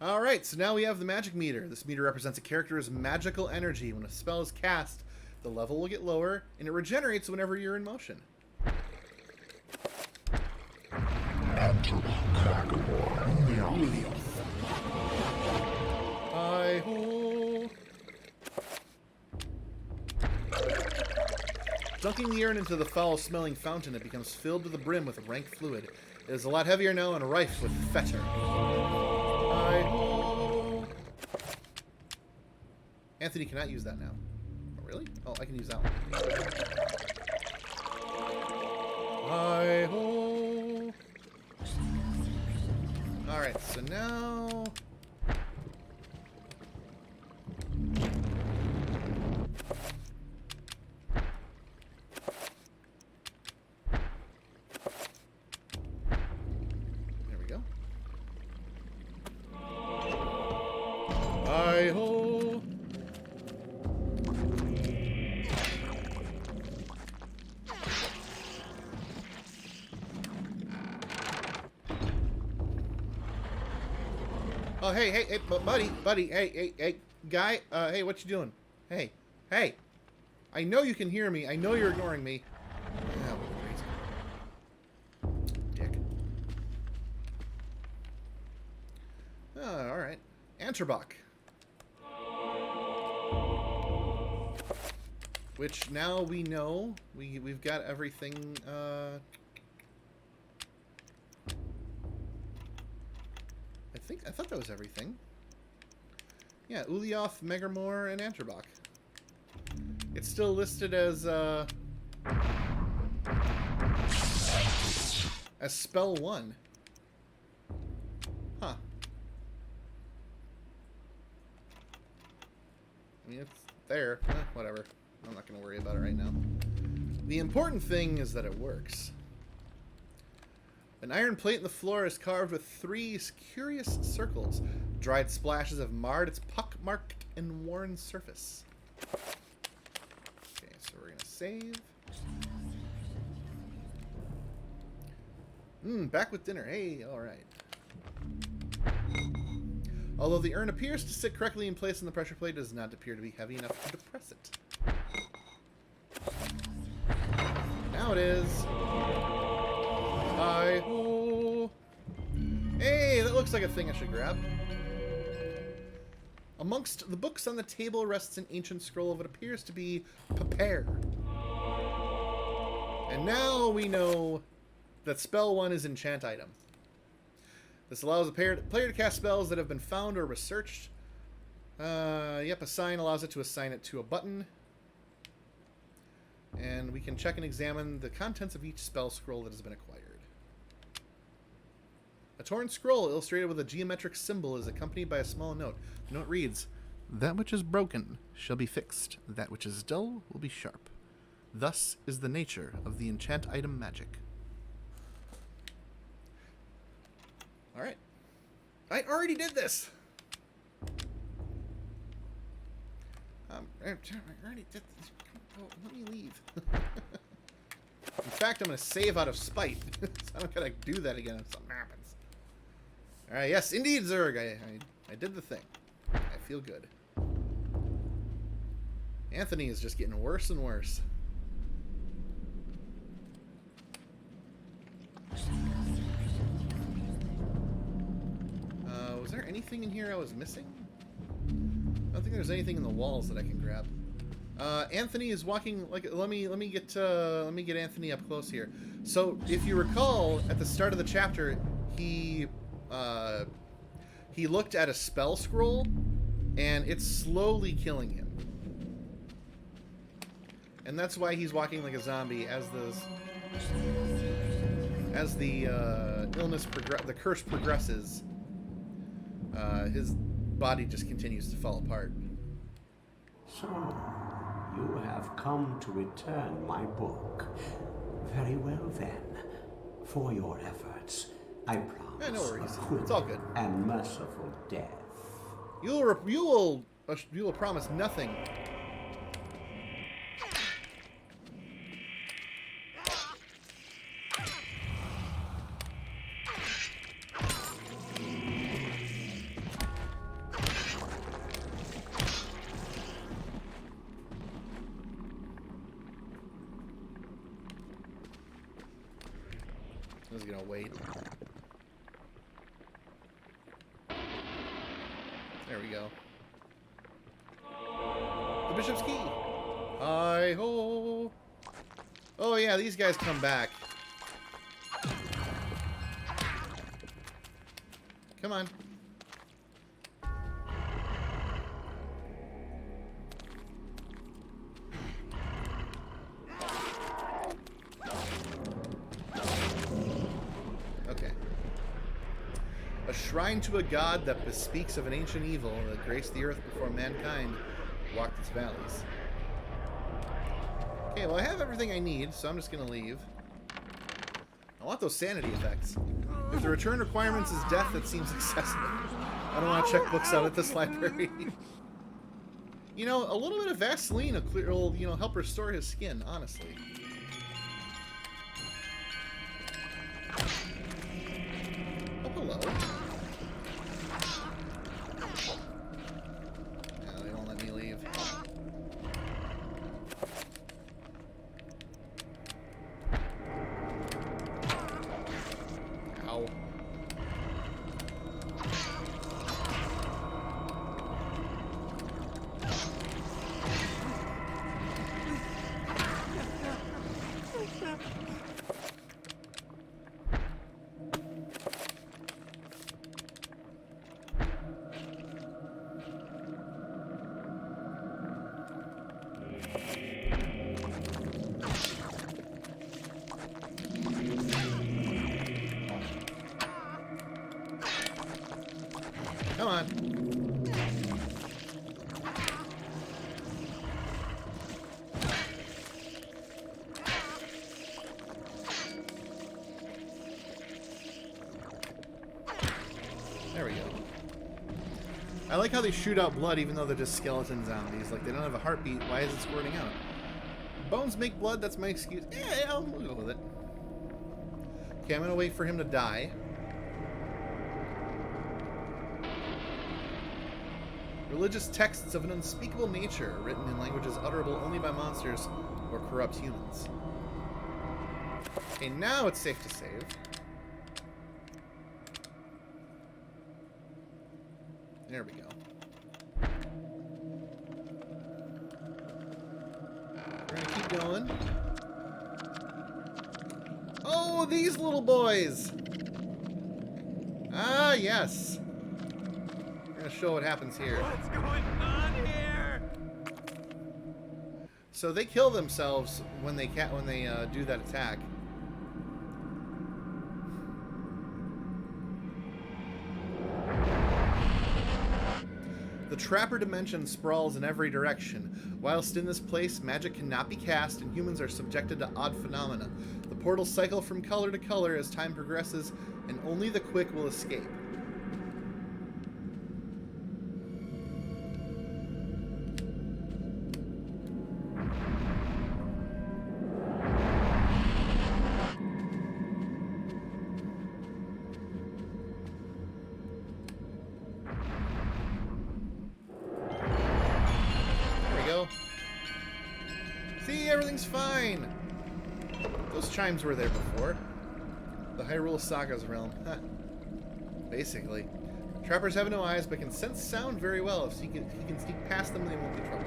Alright, so now we have the magic meter. This meter represents a character's magical energy. When a spell is cast, the level will get lower, and it regenerates whenever you're in motion. Hi-ho! Dunking the urn into the foul-smelling fountain, it becomes filled to the brim with rank fluid. It is a lot heavier now and rife with fetor. Hi-ho! Anthony cannot use that now. Oh, really? Oh, I can use that one. Hi-ho! Alright, so now... There we go. Hi-ho! Oh, hey, buddy, hey, guy, hey, what you doing? Hey, I know you can hear me. I know you're ignoring me. Ah, what a crazy dick. All right, Anterbach. Which now we know we've got everything. I thought that was everything. Yeah, Ulyaoth, Megarmore, and Anterbach. It's still listed as spell 1. Huh. I mean, it's there. Whatever. I'm not going to worry about it right now. The important thing is that it works. An iron plate in the floor is carved with 3 curious circles. Dried splashes have marred its pock-marked and worn surface. Okay, so we're going to save. Back with dinner. Hey, alright. Although the urn appears to sit correctly in place in the pressure plate, it does not appear to be heavy enough to depress it. Now it is. Hi-ho! Hey, that looks like a thing I should grab. Amongst the books on the table rests an ancient scroll of what appears to be Paper. And now we know that spell 1 is enchant item. This allows the player to cast spells that have been found or researched. Assign allows it to assign it to a button. And we can check and examine the contents of each spell scroll that has been acquired. A torn scroll illustrated with a geometric symbol is accompanied by a small note. The note reads, "That which is broken shall be fixed. That which is dull will be sharp. Thus is the nature of the enchant item magic." Alright. I already did this! I already did this. Oh, let me leave. In fact, I'm going to save out of spite. So I don't gotta do that again if something happens. Alright, yes, indeed, Zerg. I did the thing. I feel good. Anthony is just getting worse and worse. Was there anything in here I was missing? I don't think there's anything in the walls that I can grab. Anthony is walking like. Let me get Anthony up close here. So if you recall, at the start of the chapter, he looked at a spell scroll, and it's slowly killing him. And that's why he's walking like a zombie as the illness the curse progresses. His body just continues to fall apart. So, you have come to return my book. Very well then. For your efforts, I promise no worries. a quick It's all good. and merciful death. You will promise nothing. I was gonna wait. There we go. The Bishop's Key. Hi-ho. Oh yeah, these guys come back. Come on. Okay. A shrine to a god that bespeaks of an ancient evil that graced the earth before mankind walked its valleys. Okay, well I have everything I need, so I'm just gonna leave. I want those sanity effects. If the return requirements is death, that seems excessive. I don't want to check books out at this library. You know, a little bit of Vaseline will, you know, help restore his skin, honestly. Oh, hello. No, they won't let me leave. Ow. Come on. There we go. I like how they shoot out blood even though they're just skeleton zombies. Like, they don't have a heartbeat. Why is it squirting out? Bones make blood, that's my excuse. Yeah, I'll go with it. Okay, I'm gonna wait for him to die. Religious texts of an unspeakable nature, written in languages utterable only by monsters or corrupt humans. Okay, now it's safe to save. There we go. We're gonna keep going. Oh, these little boys! Ah, yes. We're gonna show what happens here. What's going on here? So they kill themselves when they do that attack. The Trapper dimension sprawls in every direction. Whilst in this place, magic cannot be cast and humans are subjected to odd phenomena. The portals cycle from color to color as time progresses, and only the quick will escape. See, everything's fine. Those chimes were there before. The Hyrule Saga's realm. Huh. Basically. Trappers have no eyes, but can sense sound very well. If he can sneak past them, they won't be trouble.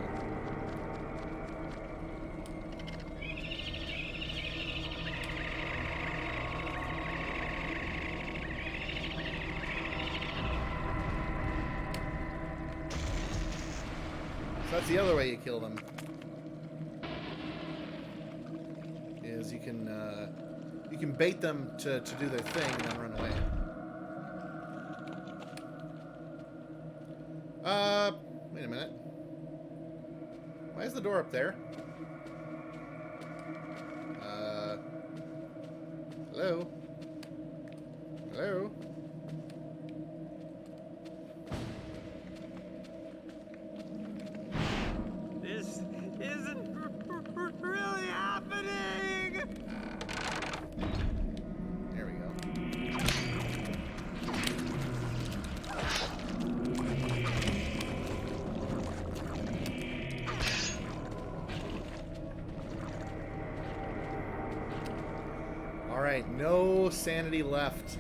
So that's the other way you kill them. Is you can bait them to do their thing and then run away. Wait a minute. Why is the door up there? Hello? Hello? This isn't really happening! There we go. Alright, no sanity left.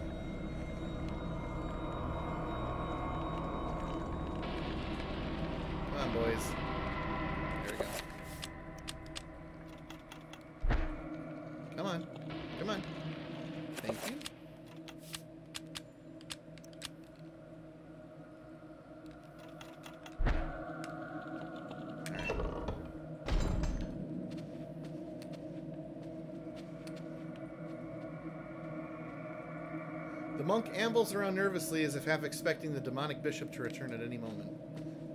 Come on, boys. There we go. monk ambles around nervously as if half expecting the demonic bishop to return at any moment.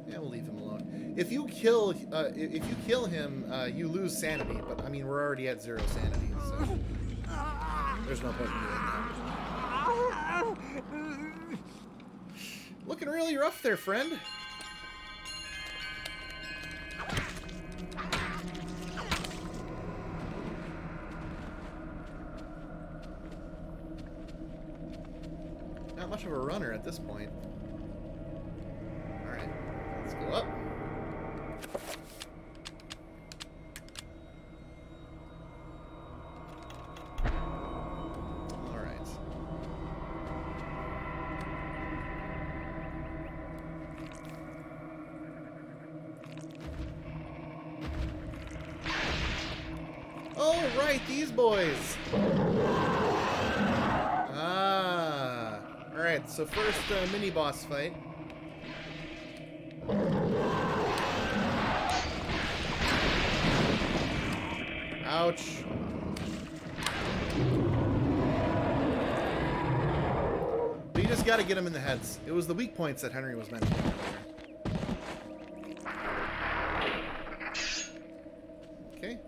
Yeah, we'll leave him alone. If you kill him, you lose sanity. But I mean, we're already at 0 sanity, so there's no point in doing that. Looking really rough there, friend. Not much of a runner at this point. Alright, let's go up. Alright. Oh, right, these boys! Alright, so first mini-boss fight. Ouch. But you just gotta get him in the heads. It was the weak points that Henry was mentioning earlier. Okay.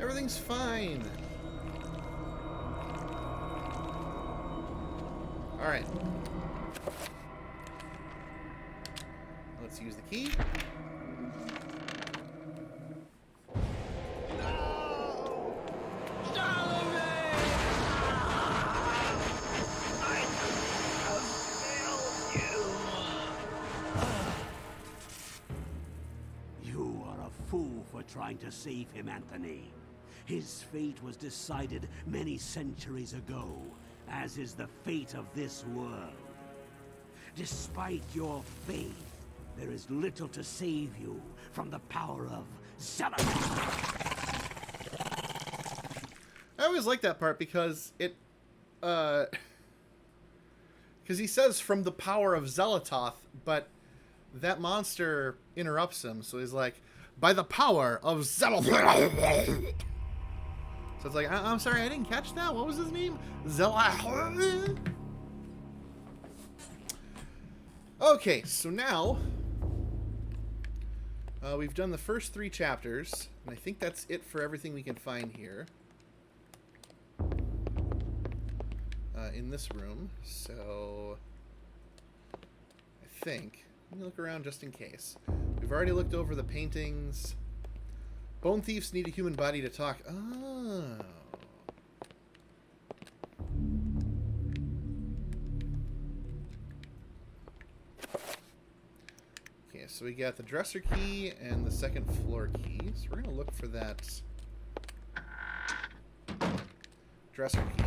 Everything's fine. All right. Let's use the key. You are a fool for trying to save him, Anthony. His fate was decided many centuries ago, as is the fate of this world. Despite your faith, there is little to save you from the power of Zalatoth. I always like that part because it, because he says from the power of Zalatoth, but that monster interrupts him, so he's like, by the power of Zalatoth. So it's like, I'm sorry, I didn't catch that. What was his name? Zalatoth. Okay, so now we've done the first 3 chapters, and I think that's it for everything we can find here in this room. So I think let me look around just in case. We've already looked over the paintings. Bone thieves need a human body to talk. Oh. Okay, so we got the dresser key and the second floor key. So we're going to look for that dresser key.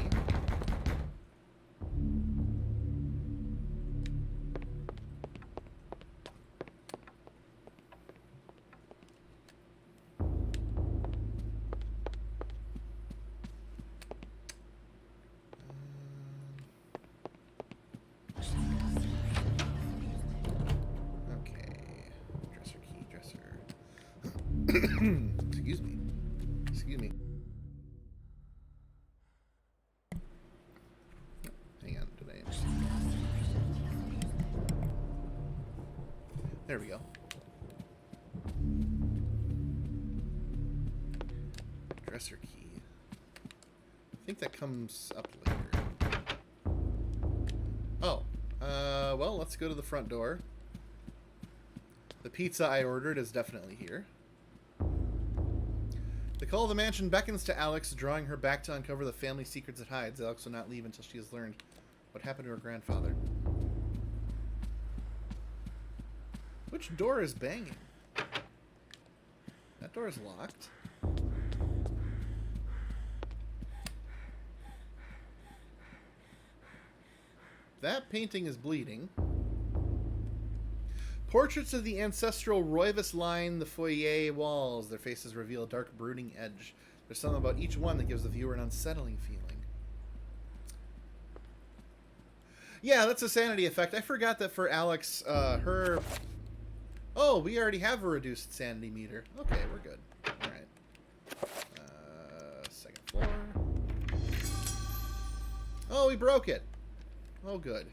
Excuse me. Excuse me. Hang on, did I... There we go. Dresser key. I think that comes up later. Oh. Well, let's go to the front door. The pizza I ordered is definitely here. The call of the mansion beckons to Alex, drawing her back to uncover the family secrets it hides. Alex will not leave until she has learned what happened to her grandfather. Which door is banging? That door is locked. That painting is bleeding. Portraits of the ancestral Roivas line the foyer walls. Their faces reveal a dark, brooding edge. There's something about each one that gives the viewer an unsettling feeling. Yeah, that's a sanity effect. I forgot that for Alex, her... Oh, we already have a reduced sanity meter. Okay, we're good. Alright. Second floor. Oh, we broke it. Oh, good.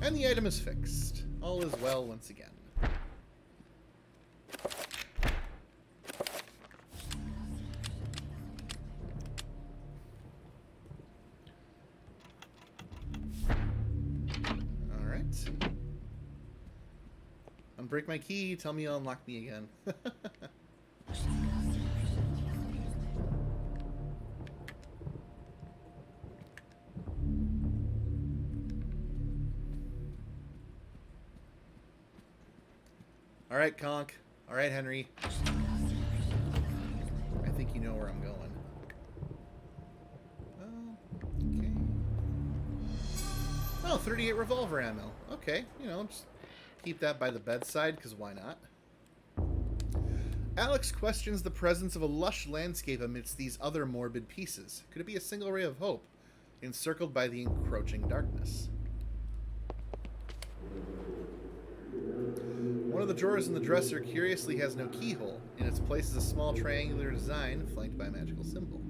And the item is fixed. All is well once again. Alright. Unbreak my key, tell me you'll unlock me again. Alright, Conk. Alright, Henry. I think you know where I'm going. Okay. Oh, 38 revolver ammo. Okay, you know, just keep that by the bedside, because why not? Alex questions the presence of a lush landscape amidst these other morbid pieces. Could it be a single ray of hope, encircled by the encroaching darkness? One of the drawers in the dresser curiously has no keyhole. In its place is a small triangular design flanked by a magical symbol.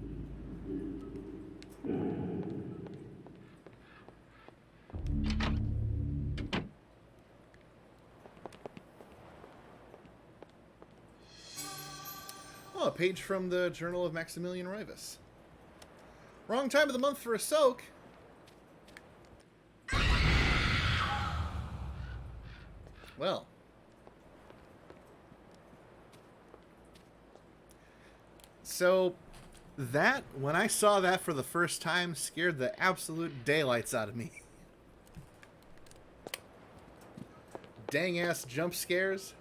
Oh, a page from the Journal of Maximilian Roivas. Wrong time of the month for a soak. Well. So, that, when I saw that for the first time, scared the absolute daylights out of me. Dang-ass jump scares.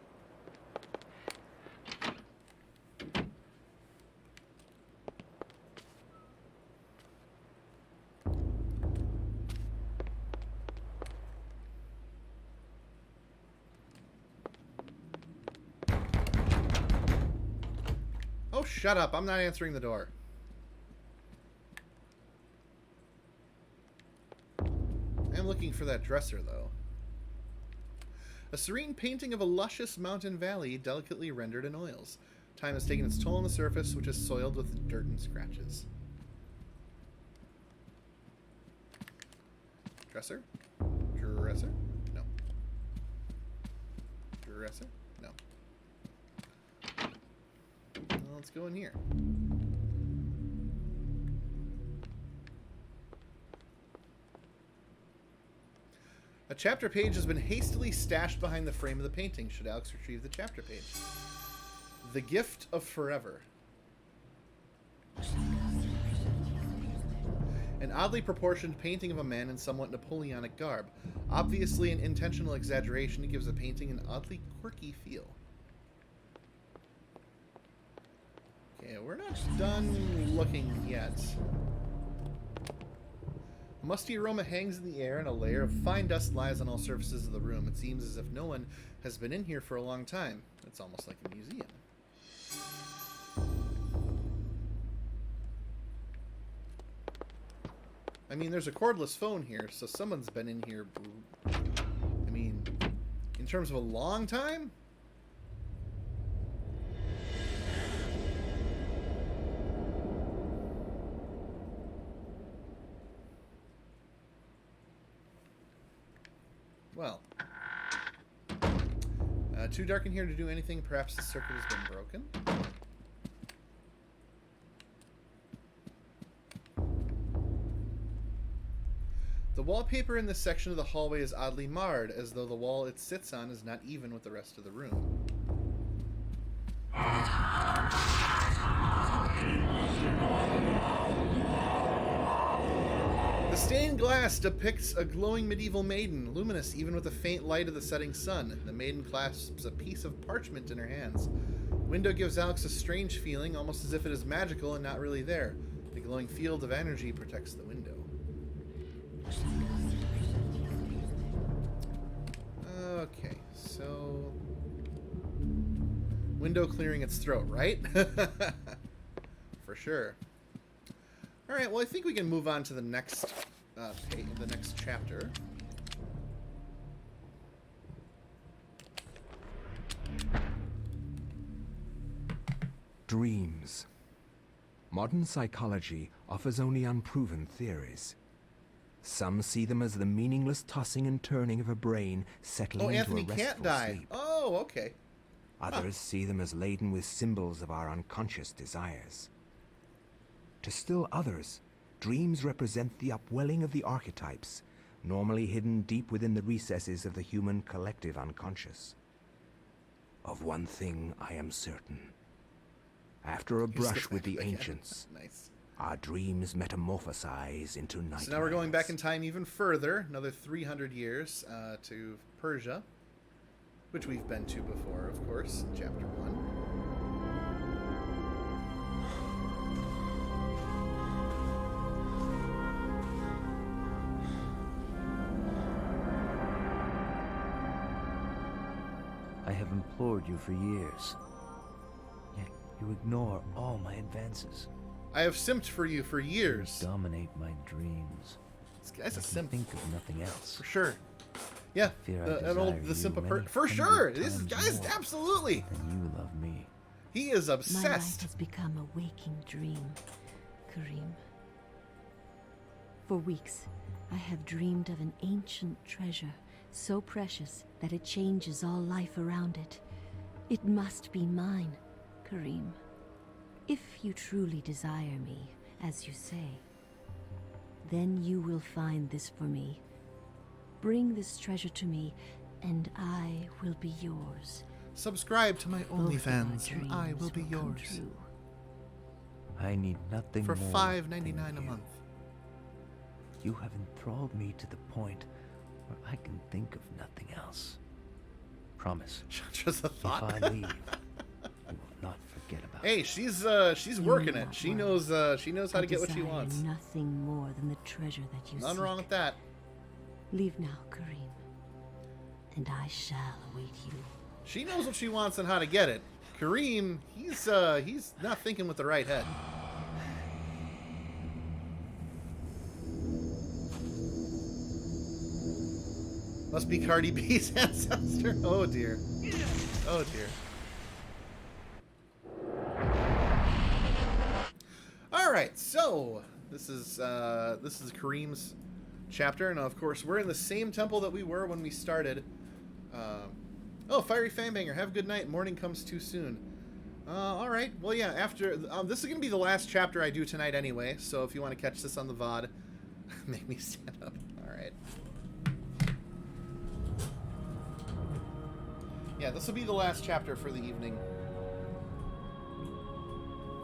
Oh, shut up. I'm not answering the door. I'm looking for that dresser, though. A serene painting of a luscious mountain valley delicately rendered in oils. Time has taken its toll on the surface, which is soiled with dirt and scratches. Dresser? Dresser? No. Dresser? No. Well, let's go in here. A chapter page has been hastily stashed behind the frame of the painting. Should Alex retrieve the chapter page? The Gift of Forever. An oddly proportioned painting of a man in somewhat Napoleonic garb. Obviously an intentional exaggeration, it gives the painting an oddly quirky feel. Okay, we're not done looking yet. A musty aroma hangs in the air and a layer of fine dust lies on all surfaces of the room. It seems as if no one has been in here for a long time. It's almost like a museum. I mean, there's a cordless phone here, so someone's been in here, I mean, in terms of a long time? Well, too dark in here to do anything. Perhaps the circuit has been broken. The wallpaper in this section of the hallway is oddly marred, as though the wall it sits on is not even with the rest of the room. The stained glass depicts a glowing medieval maiden, luminous even with the faint light of the setting sun. The maiden clasps a piece of parchment in her hands. The window gives Alex a strange feeling, almost as if it is magical and not really there. The glowing field of energy protects the window. Okay, so Window clearing its throat, right? For sure. All right, well, I think we can move on to the next page, the next chapter. Dreams. Modern psychology offers only unproven theories. Some see them as the meaningless tossing and turning of a brain settling into Anthony a restful can't die. sleep. Oh, okay. Others see them as laden with symbols of our unconscious desires. To still others, dreams represent the upwelling of the archetypes, normally hidden deep within the recesses of the human collective unconscious. Of one thing I am certain. After a brush with the ancients, Nice. our dreams metamorphosize into nightmares. So now we're going back in time even further, another 300 years to Persia, which we've been to before, of course, in Chapter 1. I have implored you for years, yet you ignore all my advances. I have simped for you for years. You dominate my dreams. This guy's a I can simp. think of nothing else. For sure. Yeah, the simp of for sure. This guy's absolutely. Than you love me. He is My life obsessed. has become a waking dream, Karim. For weeks, I have dreamed of an ancient treasure, so precious that it changes all life around it. It must be mine, Karim. If you truly desire me, as you say, then you will find this for me. Bring this treasure to me, and I will be yours. Subscribe to my Both of my OnlyFans, and I dreams will be come yours. true. I need nothing For more $5.99 a than month. You have enthralled me to the point where I can think of nothing else. Promise. Just a thought. If I leave, you will not forget about Hey, she's working it. She knows how to get what she desire wants. Nothing more than the treasure that you Nothing seek. wrong with that. Leave now, Karim, and I shall await you. She knows what she wants and how to get it. Kareem, he's not thinking with the right head. Must be Cardi B's ancestor. Oh dear. Oh dear. All right, so this is Kareem's chapter, and of course we're in the same temple that we were when we started. Oh, Fiery Fangbanger, have a good night. Morning comes too soon. All right, well yeah. After this is gonna be the last chapter I do tonight anyway. So if you want to catch this on the VOD, make me stand up. All right. Yeah, this will be the last chapter for the evening.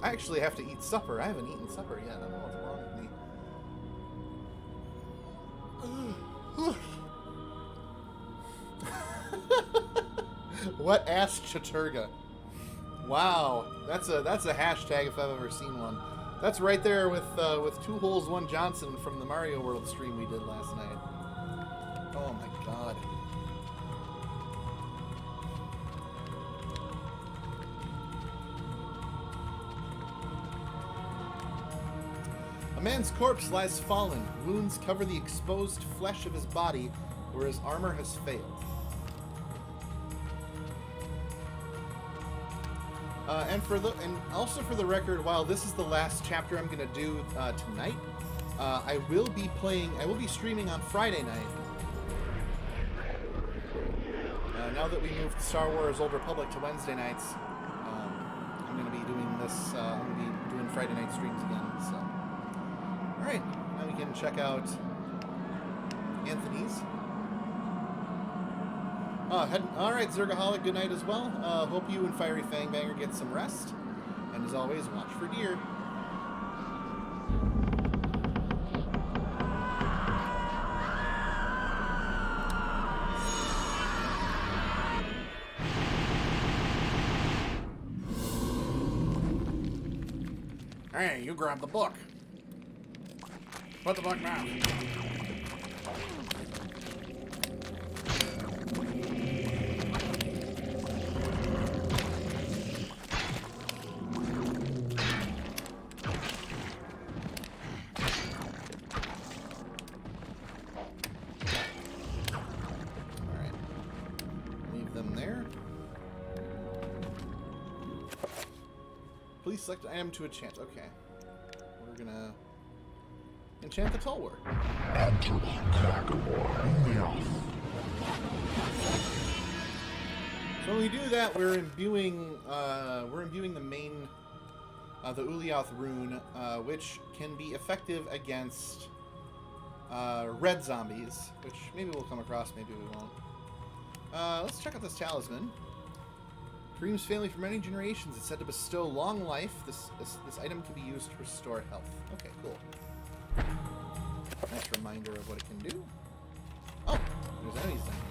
I actually have to eat supper. I haven't eaten supper yet. I don't know what's wrong with me. What ass Chaturga? Wow, that's a hashtag if I've ever seen one. That's right there with 2 Holes 1 Johnson from the Mario World stream we did last night. Oh my god. A man's corpse lies fallen. Wounds cover the exposed flesh of his body, where his armor has failed. And also for the record, while this is the last chapter I'm gonna do tonight, I will be streaming on Friday night. Now that we moved Star Wars Old Republic to Wednesday nights, I'm gonna be doing this. I'm gonna be doing Friday night streams again. So, all right, now we can check out Anthony's. All right, Zergaholic, good night as well. Hope you and Fiery Fangbanger get some rest. And as always, watch for deer. Hey, you grab the book. Put the book down. Please select an item to enchant. Okay. We're gonna enchant the Tulwar. So when we do that, we're imbuing the main, the Ulyaoth rune, which can be effective against red zombies, which maybe we'll come across, maybe we won't. Let's check out this talisman. Kareem's family for many generations is said to bestow long life. This item can be used to restore health. Okay, cool. Nice reminder of what it can do. Oh, there's enemies down here.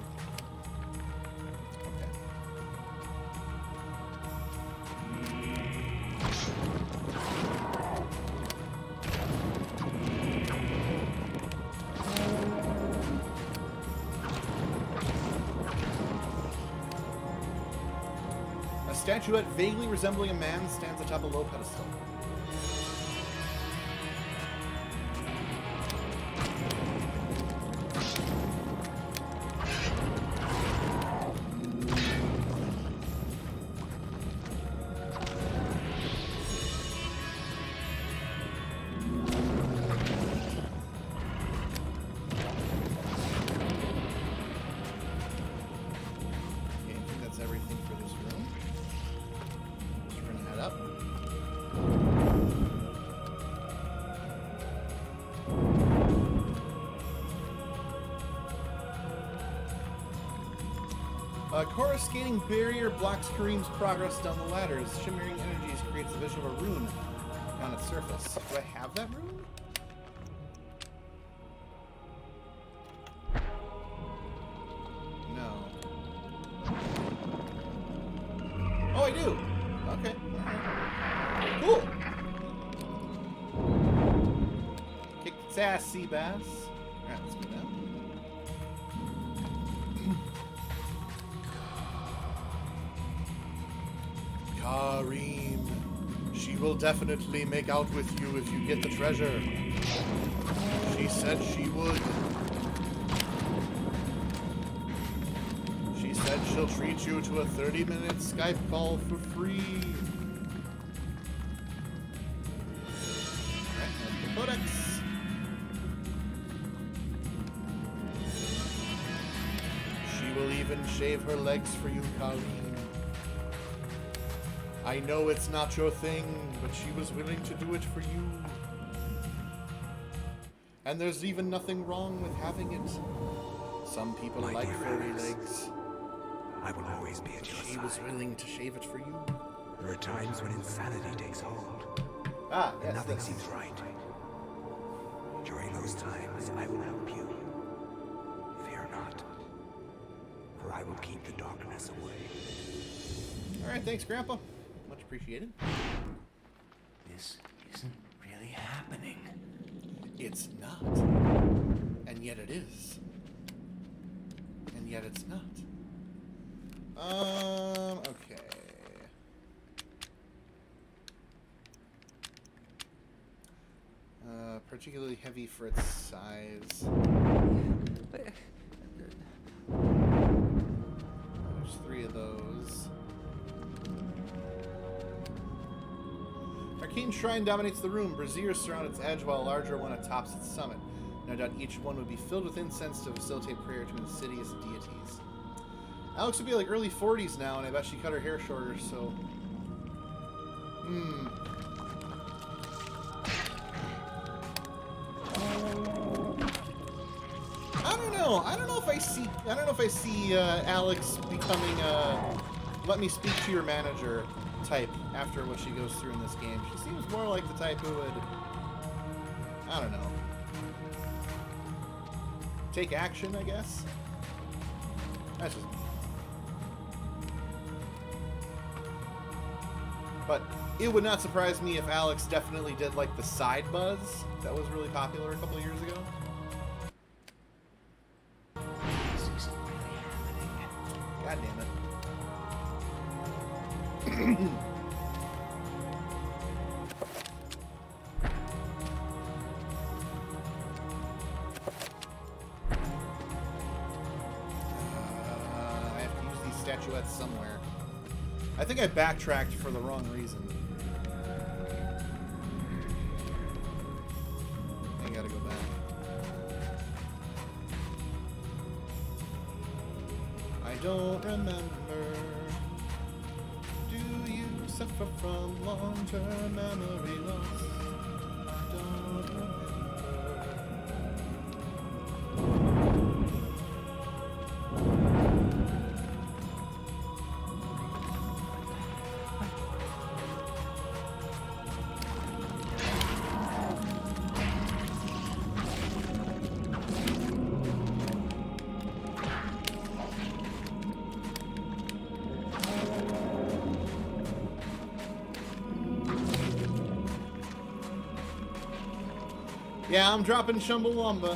A statuette vaguely resembling a man stands atop a low pedestal. A coruscating barrier blocks Kareem's progress down the ladders. Shimmering energies creates the vision of a rune on its surface. Do I have that rune? No. Oh, I do! Okay. Alright. Cool! Kick its ass, sea bass. Alright, let's go down. Kareem. She will definitely make out with you if you get the treasure. She said she would. She said she'll treat you to a 30-minute Skype call for free. Alright, the Codex. She will even shave her legs for you, Kareem. I know it's not your thing, but she was willing to do it for you. And there's even nothing wrong with having it. Some people like furry legs. I will always be at your side. She was willing to shave it for you. There are times when insanity takes hold. Ah, yes, and nothing seems right. During those times, I will help you. Fear not, for I will keep the darkness away. Alright, thanks, Grandpa. Much appreciated. This isn't really happening. It's not. And yet it is. And yet it's not. Okay. Particularly heavy for its size. There's 3 of those. Arcane Shrine dominates the room. Braziers surround its edge while a larger one attops its summit. No doubt each one would be filled with incense to facilitate prayer to insidious deities. Alex would be like early 40s now, and I bet she cut her hair shorter, so... I don't know. I don't know if I see Alex becoming let me speak to your manager type after what she goes through in this game. She seems more like the type who would, I don't know, take action, I guess. That's just me. But it would not surprise me if Alex definitely did like the side buzz that was really popular a couple of years ago. This isn't really happening. God damn it. I have to use these statuettes somewhere. I think I backtracked for the wrong reason. gotta go back. I don't remember. Do you suffer from long-term memory loss? I don't remember. Yeah, I'm dropping Chumbawamba.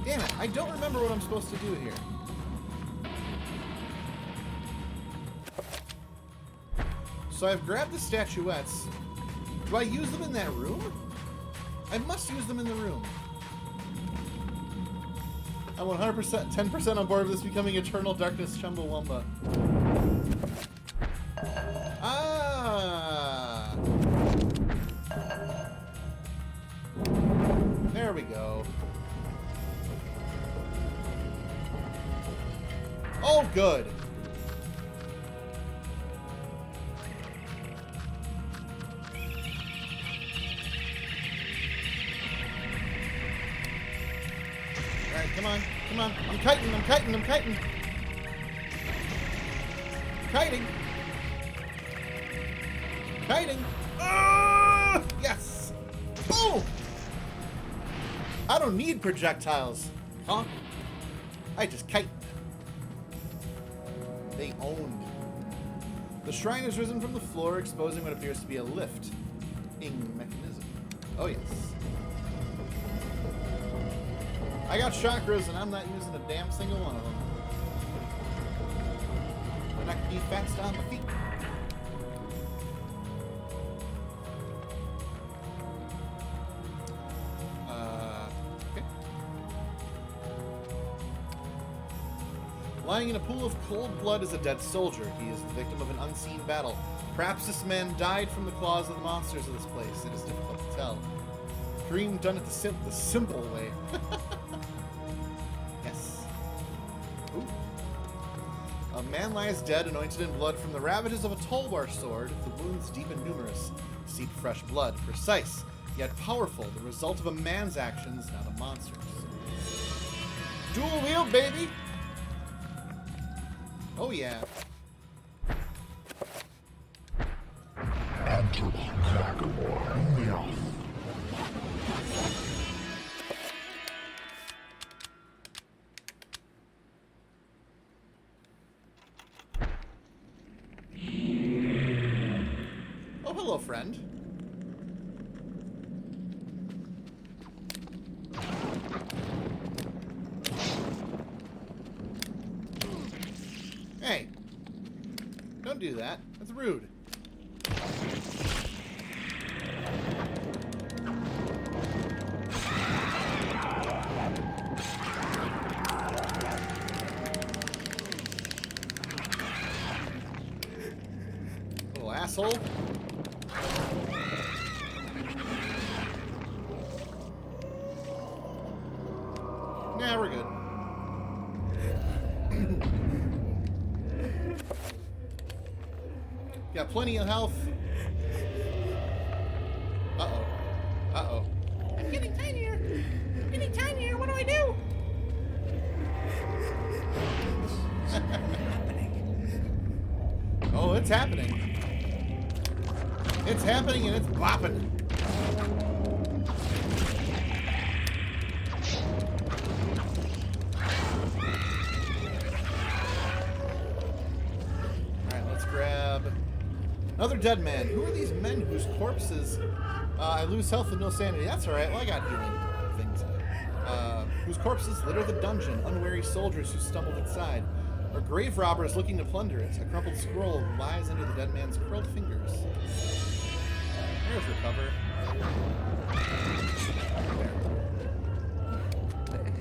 Damn it, I don't remember what I'm supposed to do here. So I've grabbed the statuettes. Do I use them in that room? I must use them in the room. I'm 100%, 10% on board with this becoming Eternal Darkness Chumbawamba. Ah! There we go. Oh, good. Alright, come on, come on. I'm kiting, I'm kiting, I'm kiting. Kiting. Kiting. Yes. Oh! I don't need projectiles. Huh? I just kite. They owned. The shrine has risen from the floor, exposing what appears to be a lifting mechanism. Oh, yes. I got chakras, and I'm not using a damn single one of them. And I can be fast on my feet. Okay. Lying in a pool of cold blood is a dead soldier. He is the victim of an unseen battle. Perhaps this man died from the claws of the monsters of this place. It is difficult to tell. Kareem done it the simple way. Yes. Ooh. A man lies dead, anointed in blood from the ravages of a Tolbar sword. The wounds deep and numerous. Seep fresh blood, precise, yet powerful. The result of a man's actions, not a monster's. Dual wield, baby! Oh, yeah. Oh, hello, friend. Hey, don't do that. That's rude. Little asshole. Nah, we're good. Got plenty of health. Uh-oh. Uh-oh. I'm getting tinier. I'm getting tinier. What do I do? Oh, it's happening. It's happening and it's bopping. Another dead man. Who are these men whose corpses... I lose health and no sanity. That's alright. Well, I got healing things. Whose corpses litter the dungeon. Unwary soldiers who stumbled inside. Or grave robbers looking to plunder it. A crumpled scroll lies under the dead man's curled fingers. There's recover. There.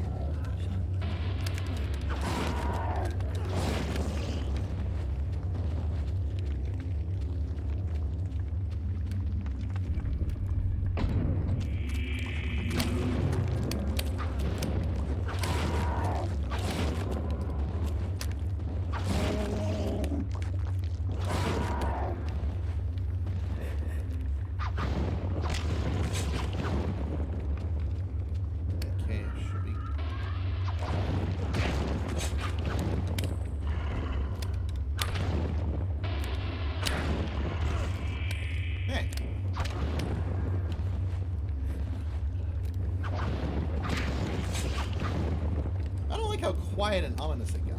quiet and ominous it got.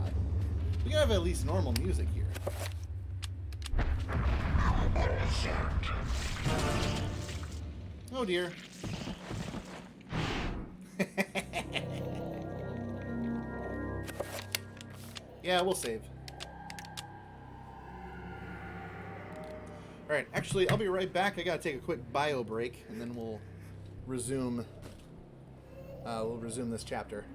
We gotta have at least normal music here. Oh dear. Yeah, we'll save. Alright, actually, I'll be right back. I gotta take a quick bio break, and then we'll resume this chapter.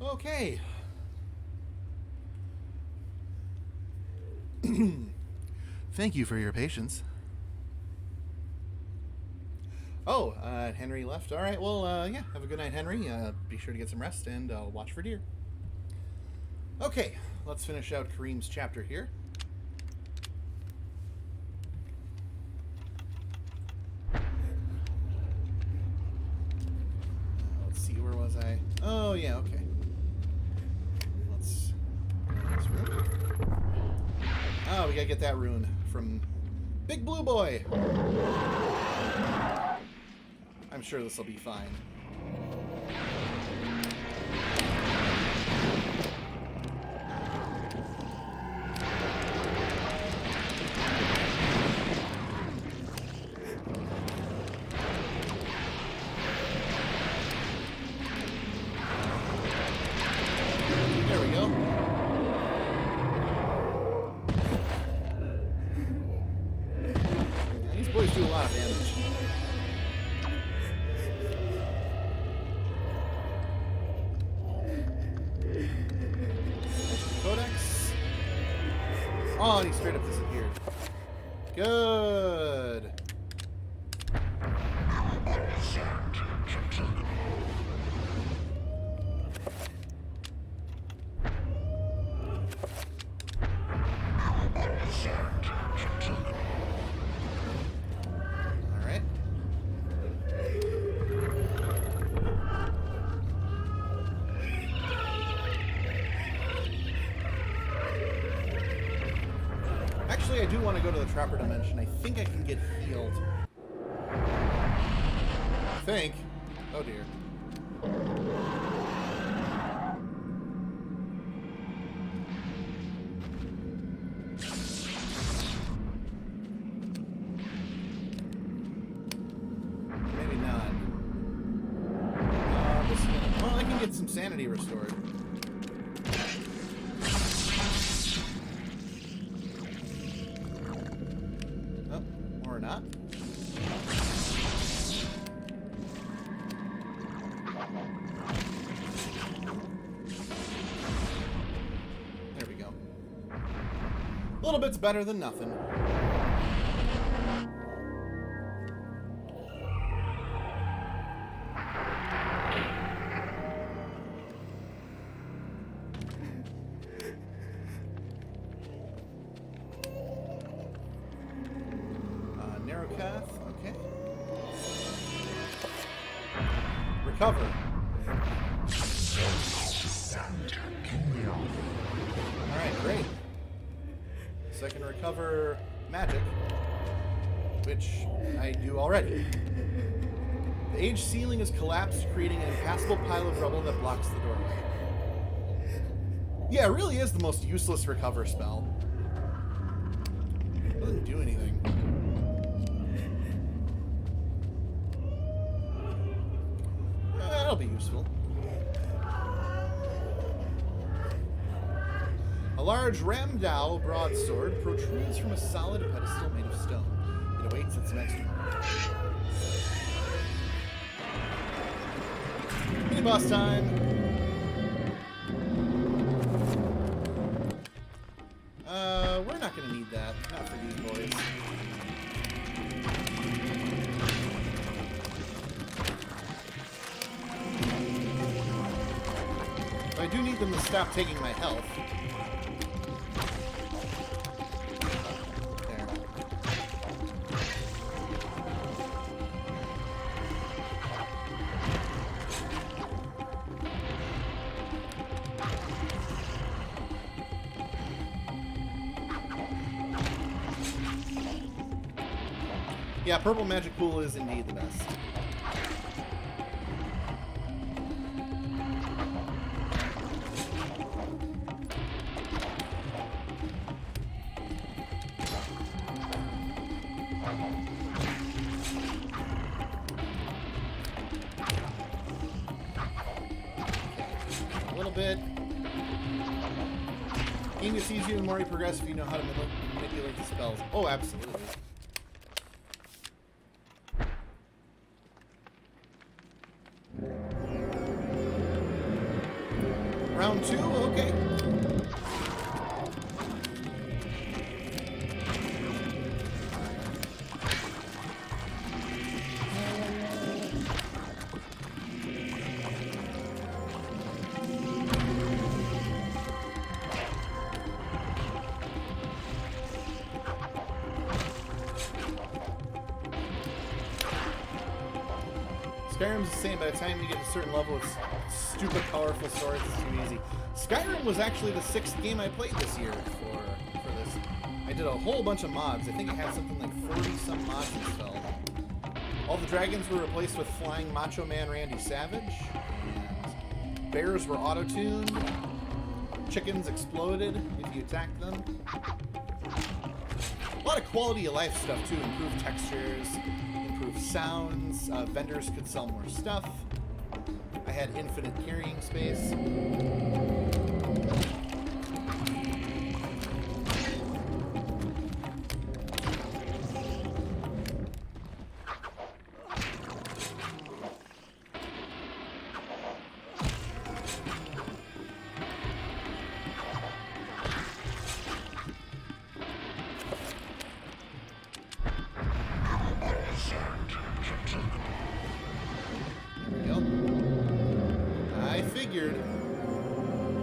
Okay. Thank you for your patience. Oh, Henry left. All right, well, yeah, have a good night, Henry. Be sure to get some rest and watch for deer. Okay, let's finish out Kareem's chapter here. Let's see, where was I? Oh, yeah, okay. Let's... Oh, we gotta get that rune from Big Blue Boy. I'm sure this will be fine. There we go. Yeah, these boys do a lot of damage. Codex. Oh, and he straight up disappeared. Good. All right. Actually, I do want to go to the Trapper Dimension. I think I can get healed. I think. Oh dear. Maybe not. Well, I can get some sanity restored. Oh, or not. There we go. A little bit's better than nothing. Narrowcath, okay. Recover. Alright, great. So I can recover magic, which I do already. The age ceiling is collapsed, creating an impassable pile of rubble that blocks the doorway. Yeah, it really is the most useless recover spell. Doesn't do anything. That'll be useful. A large Ramdao broadsword protrudes from a solid pedestal made of stone. It awaits its next turn. Mini boss time. We're not gonna need that. Not for these boys. I do need them to stop taking my health. There. Yeah, purple magic pool is indeed the best. A little bit. Game gets easier the more you progress if you know how to manipulate the spells. Oh, absolutely. round 2? Okay. Skyrim's the same. By the time you get to a certain level, it's stupid powerful swords. It's too easy. Skyrim was actually the 6th game I played this year for this. I did a whole bunch of mods. I think I had something like 40-some mods installed. All the dragons were replaced with flying Macho Man Randy Savage. And bears were auto-tuned. Chickens exploded if you attacked them. A lot of quality of life stuff too. Improved textures. Sounds, vendors could sell more stuff. I had infinite carrying space.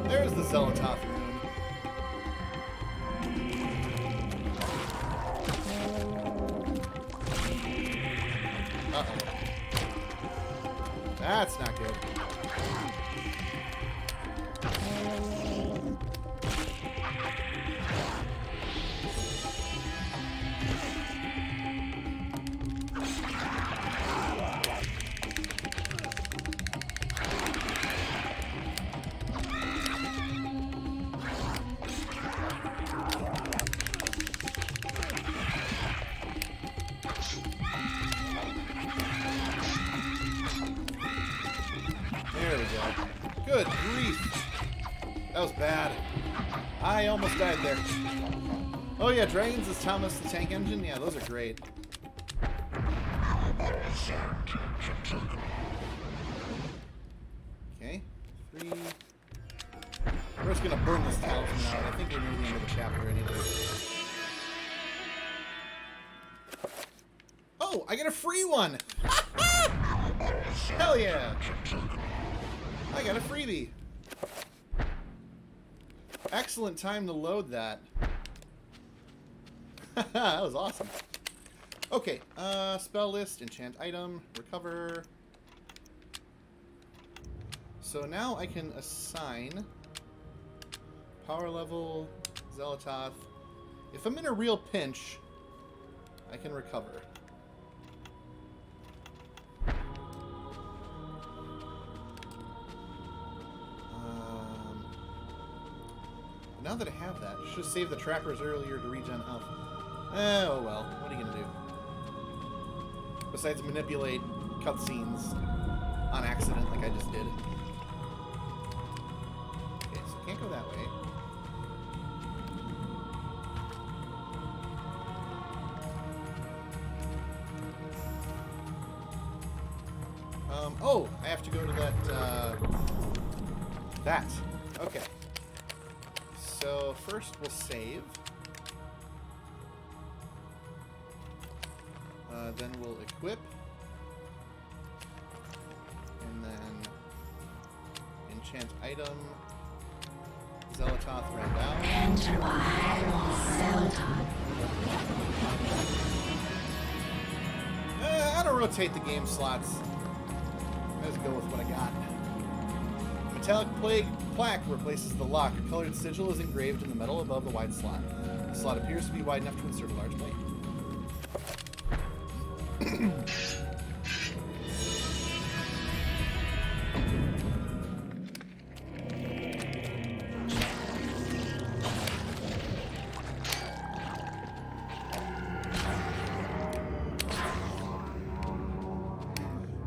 There's the Zelatoth rune. Uh-oh. That's not good. There we go. Good grief. That was bad. I almost died there. Oh yeah, Dragons is Thomas the Tank Engine. Yeah, those are great. Okay. 3. We're just gonna burn this talisman out. I think we're near the end of the chapter anyway. Oh, I get a free one! Hell yeah! I got a freebie. Excellent time to load that. That was awesome. Okay, spell list, enchant item, recover. So now I can assign power level, Zelatoth. If I'm in a real pinch, I can recover. Now that I have that, I should have saved the trappers earlier to regen health. Oh well, what are you gonna do? Besides manipulate cutscenes on accident like I just did. Okay, so can't go that way. Oh, I have to go to that, okay. So first we'll save. Then we'll equip. And then enchant item. Zelatoth Randall. I don't rotate the game slots. Let's go with what I got. Metallic plaque replaces the lock. A colored sigil is engraved in the metal above the wide slot. The slot appears to be wide enough to insert a large blade.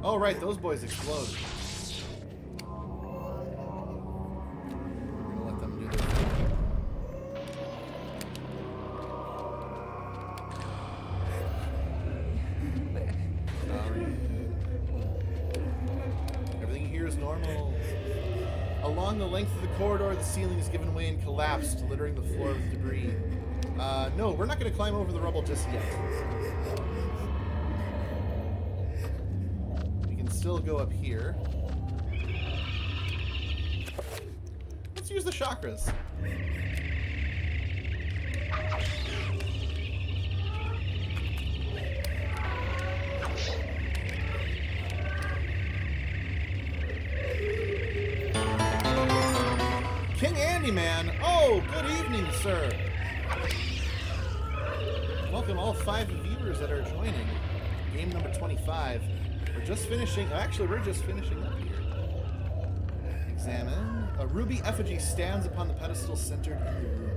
Oh right, those boys explode. Along the length of the corridor, the ceiling has given way and collapsed, littering the floor with debris. No, we're not going to climb over the rubble just yet. We can still go up here. Let's use the chakras. King Andyman! Oh, good evening, sir! Welcome all 5 viewers that are joining. Game number 25. We're just finishing... Actually, we're just finishing up here. Examine. A ruby effigy stands upon the pedestal centered in the room.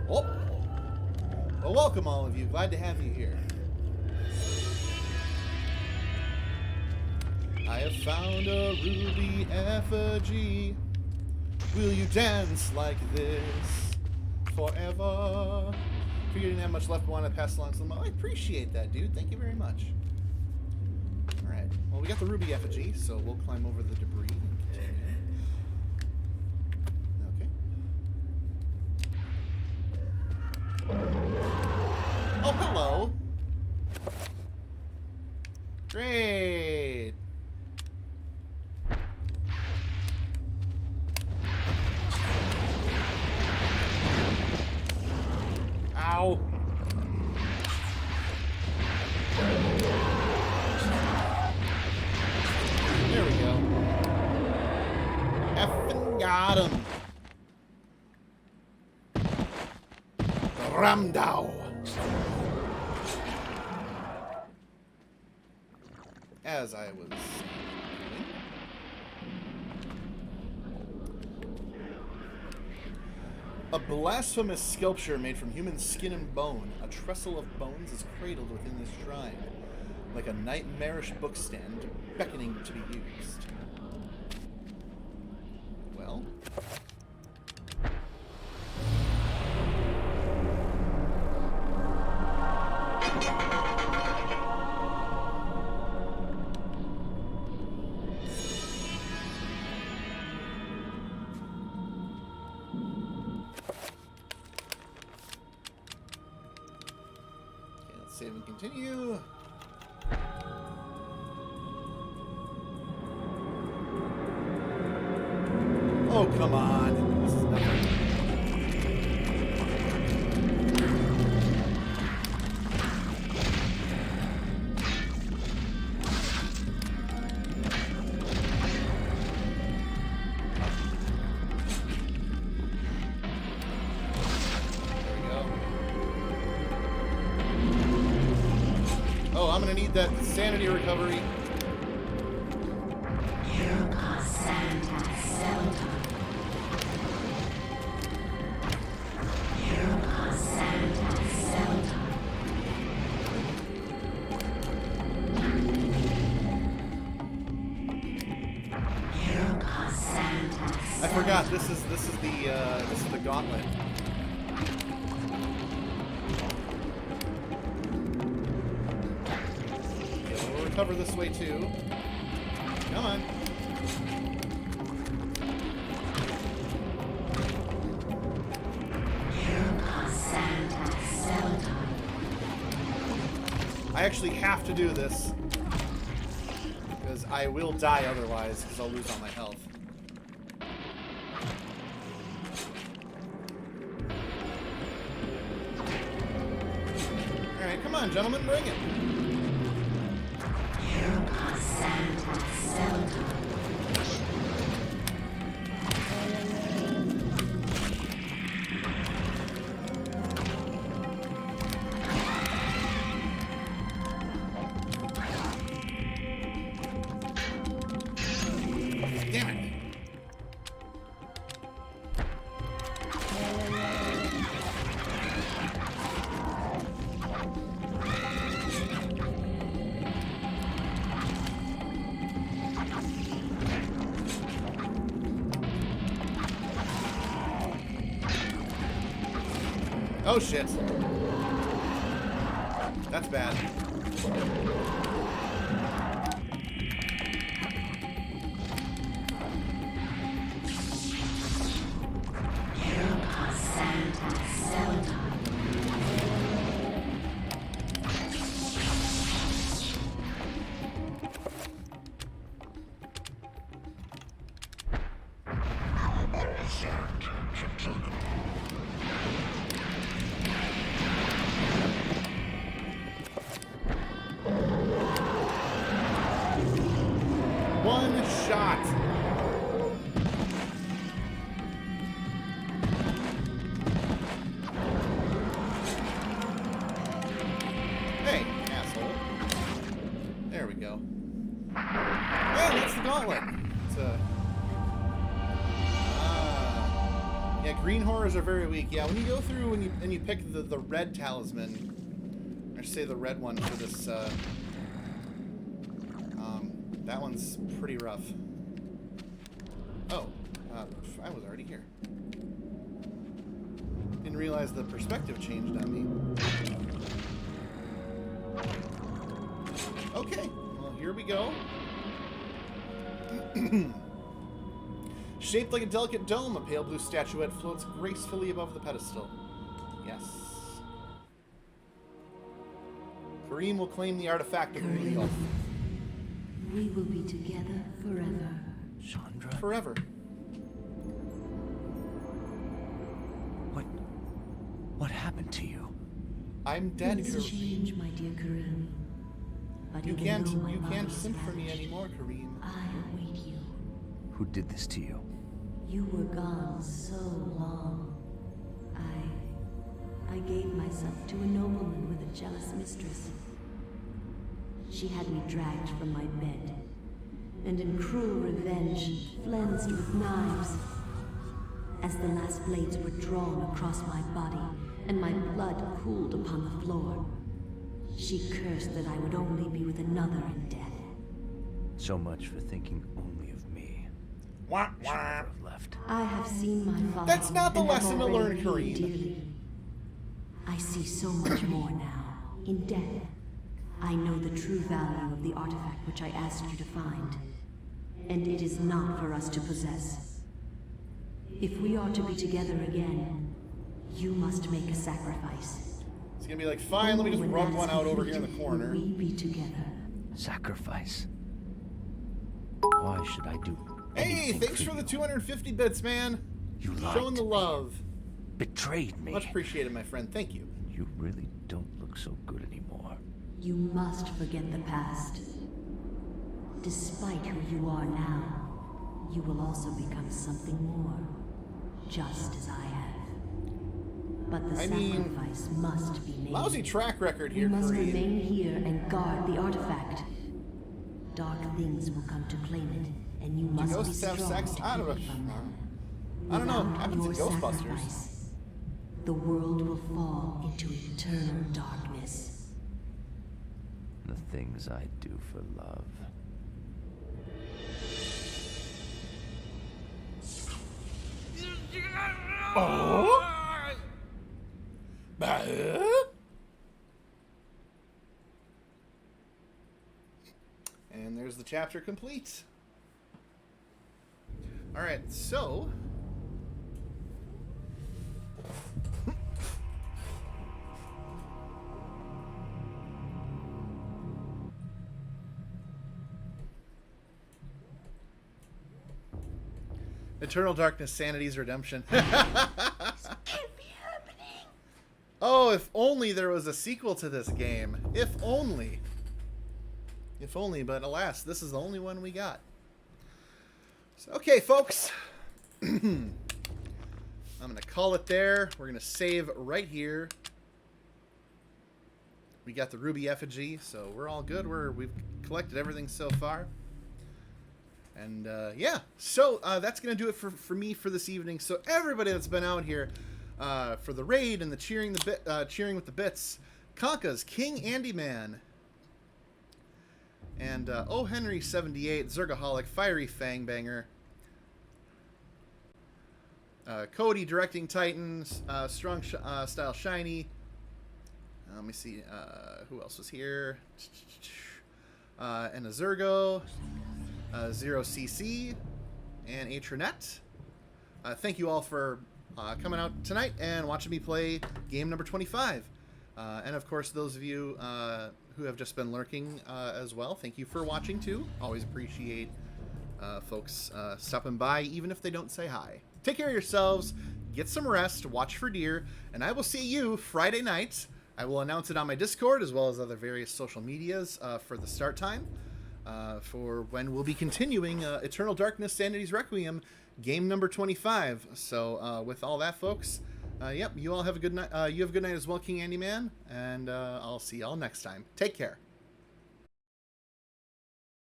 Oh! Well, welcome all of you. Glad to have you here. I have found a ruby effigy. Will you dance like this forever? If you didn't have much left, but want to pass along some. I appreciate that, dude. Thank you very much. All right. Well, we got the ruby effigy, so we'll climb over the debris and continue. Okay. Oh, hello. Great. Ow. There we go. Effing got him. Ramdao. As I was saying. A blasphemous sculpture made from human skin and bone. A trestle of bones is cradled within this shrine, like a nightmarish bookstand beckoning to be used. Well... Save and continue. Oh, come on. This is nothing. I'm gonna need that sanity recovery. I forgot this is the gauntlet. Cover this way too. Come on. I actually have to do this because I will die otherwise because I'll lose all my health. Alright, come on, gentlemen, bring it. Damn it. Oh shit. That's bad. One shot. Hey, asshole. There we go. Yeah, that's the gauntlet. It's a... Yeah, green horrors are very weak. Yeah, when you go through and you pick the red talisman, or say the red one for this, that one's pretty rough. Oh, I was already here. Didn't realize the perspective changed on me. Okay, well, here we go. Shaped like a delicate dome, a pale blue statuette floats gracefully above the pedestal. Yes. Karim will claim the artifact of Real. We will be together forever. Chandra? Forever. What happened to you? I'm dead, Things Karim. change, my dear Karim. But You even can't though my body is simp for me ravaged, anymore, Karim. I await you. Who did this to you? You were gone so long. I gave myself to a nobleman with a jealous mistress. She had me dragged from my bed, and in cruel revenge, flensed with knives. As the last blades were drawn across my body, and my blood pooled upon the floor, she cursed that I would only be with another in death. So much for thinking only of me. Wah, Should never have left. I have seen my father. That's not the and have lesson to already learn, paid Karim. dearly. I see so much more now. In death, I know the true value of the artifact which I asked you to find. And it is not for us to possess. If we are to be together again, you must make a sacrifice. It's gonna be like, fine, let me just When rub that one is out over here in the complete, corner. will we be together. Sacrifice. Why should I do Hey, anything thanks for for you? the 250 bits, man. You lied Showing the to me. love. Betrayed me. Much appreciated, my friend. Thank you. You really don't look so good anymore. You must forget the past. Despite who you are now, you will also become something more, just as I have. But the I mean, sacrifice must be made. Lousy track record here, You must Karim. remain here and guard the artifact. Dark things will come to claim it, and you must be ghosts have strong sex? to I don't keep it know. from them. I don't know. Without Happens in your Ghostbusters. sacrifice, the world will fall into eternal darkness. The things I do for love. Oh? And there's the chapter complete. Alright, so... Eternal Darkness, Sanity's Redemption. Oh, if only there was a sequel to this game. If only. If only, but alas, this is the only one we got. So, okay, folks. I'm going to call it there. We're going to save right here. We got the ruby effigy, so we're all good. We've collected everything so far. And, yeah. So, that's going to do it for me for this evening. So, everybody that's been out here for the raid and the cheering with the bits. Conkas, King Andy Man. And, O. Henry 78, Zergaholic, Fiery Fangbanger. Cody, Directing Titans, Strong Style Shiny. Let me see, who else was here? And a Zergo. Zero CC, and Atranet. Thank you all for coming out tonight and watching me play game number 25. And of course, those of you who have just been lurking as well, thank you for watching too. Always appreciate folks stopping by, even if they don't say hi. take care of yourselves, get some rest, watch for deer, and I will see you Friday night. I will announce it on my Discord as well as other various social medias for the start time for when we'll be continuing Eternal Darkness Sanity's Requiem, game number 25. So with all that, folks, yep, you all have a good night. You have a good night as well, King Andy Man, and I'll see y'all next time. Take care.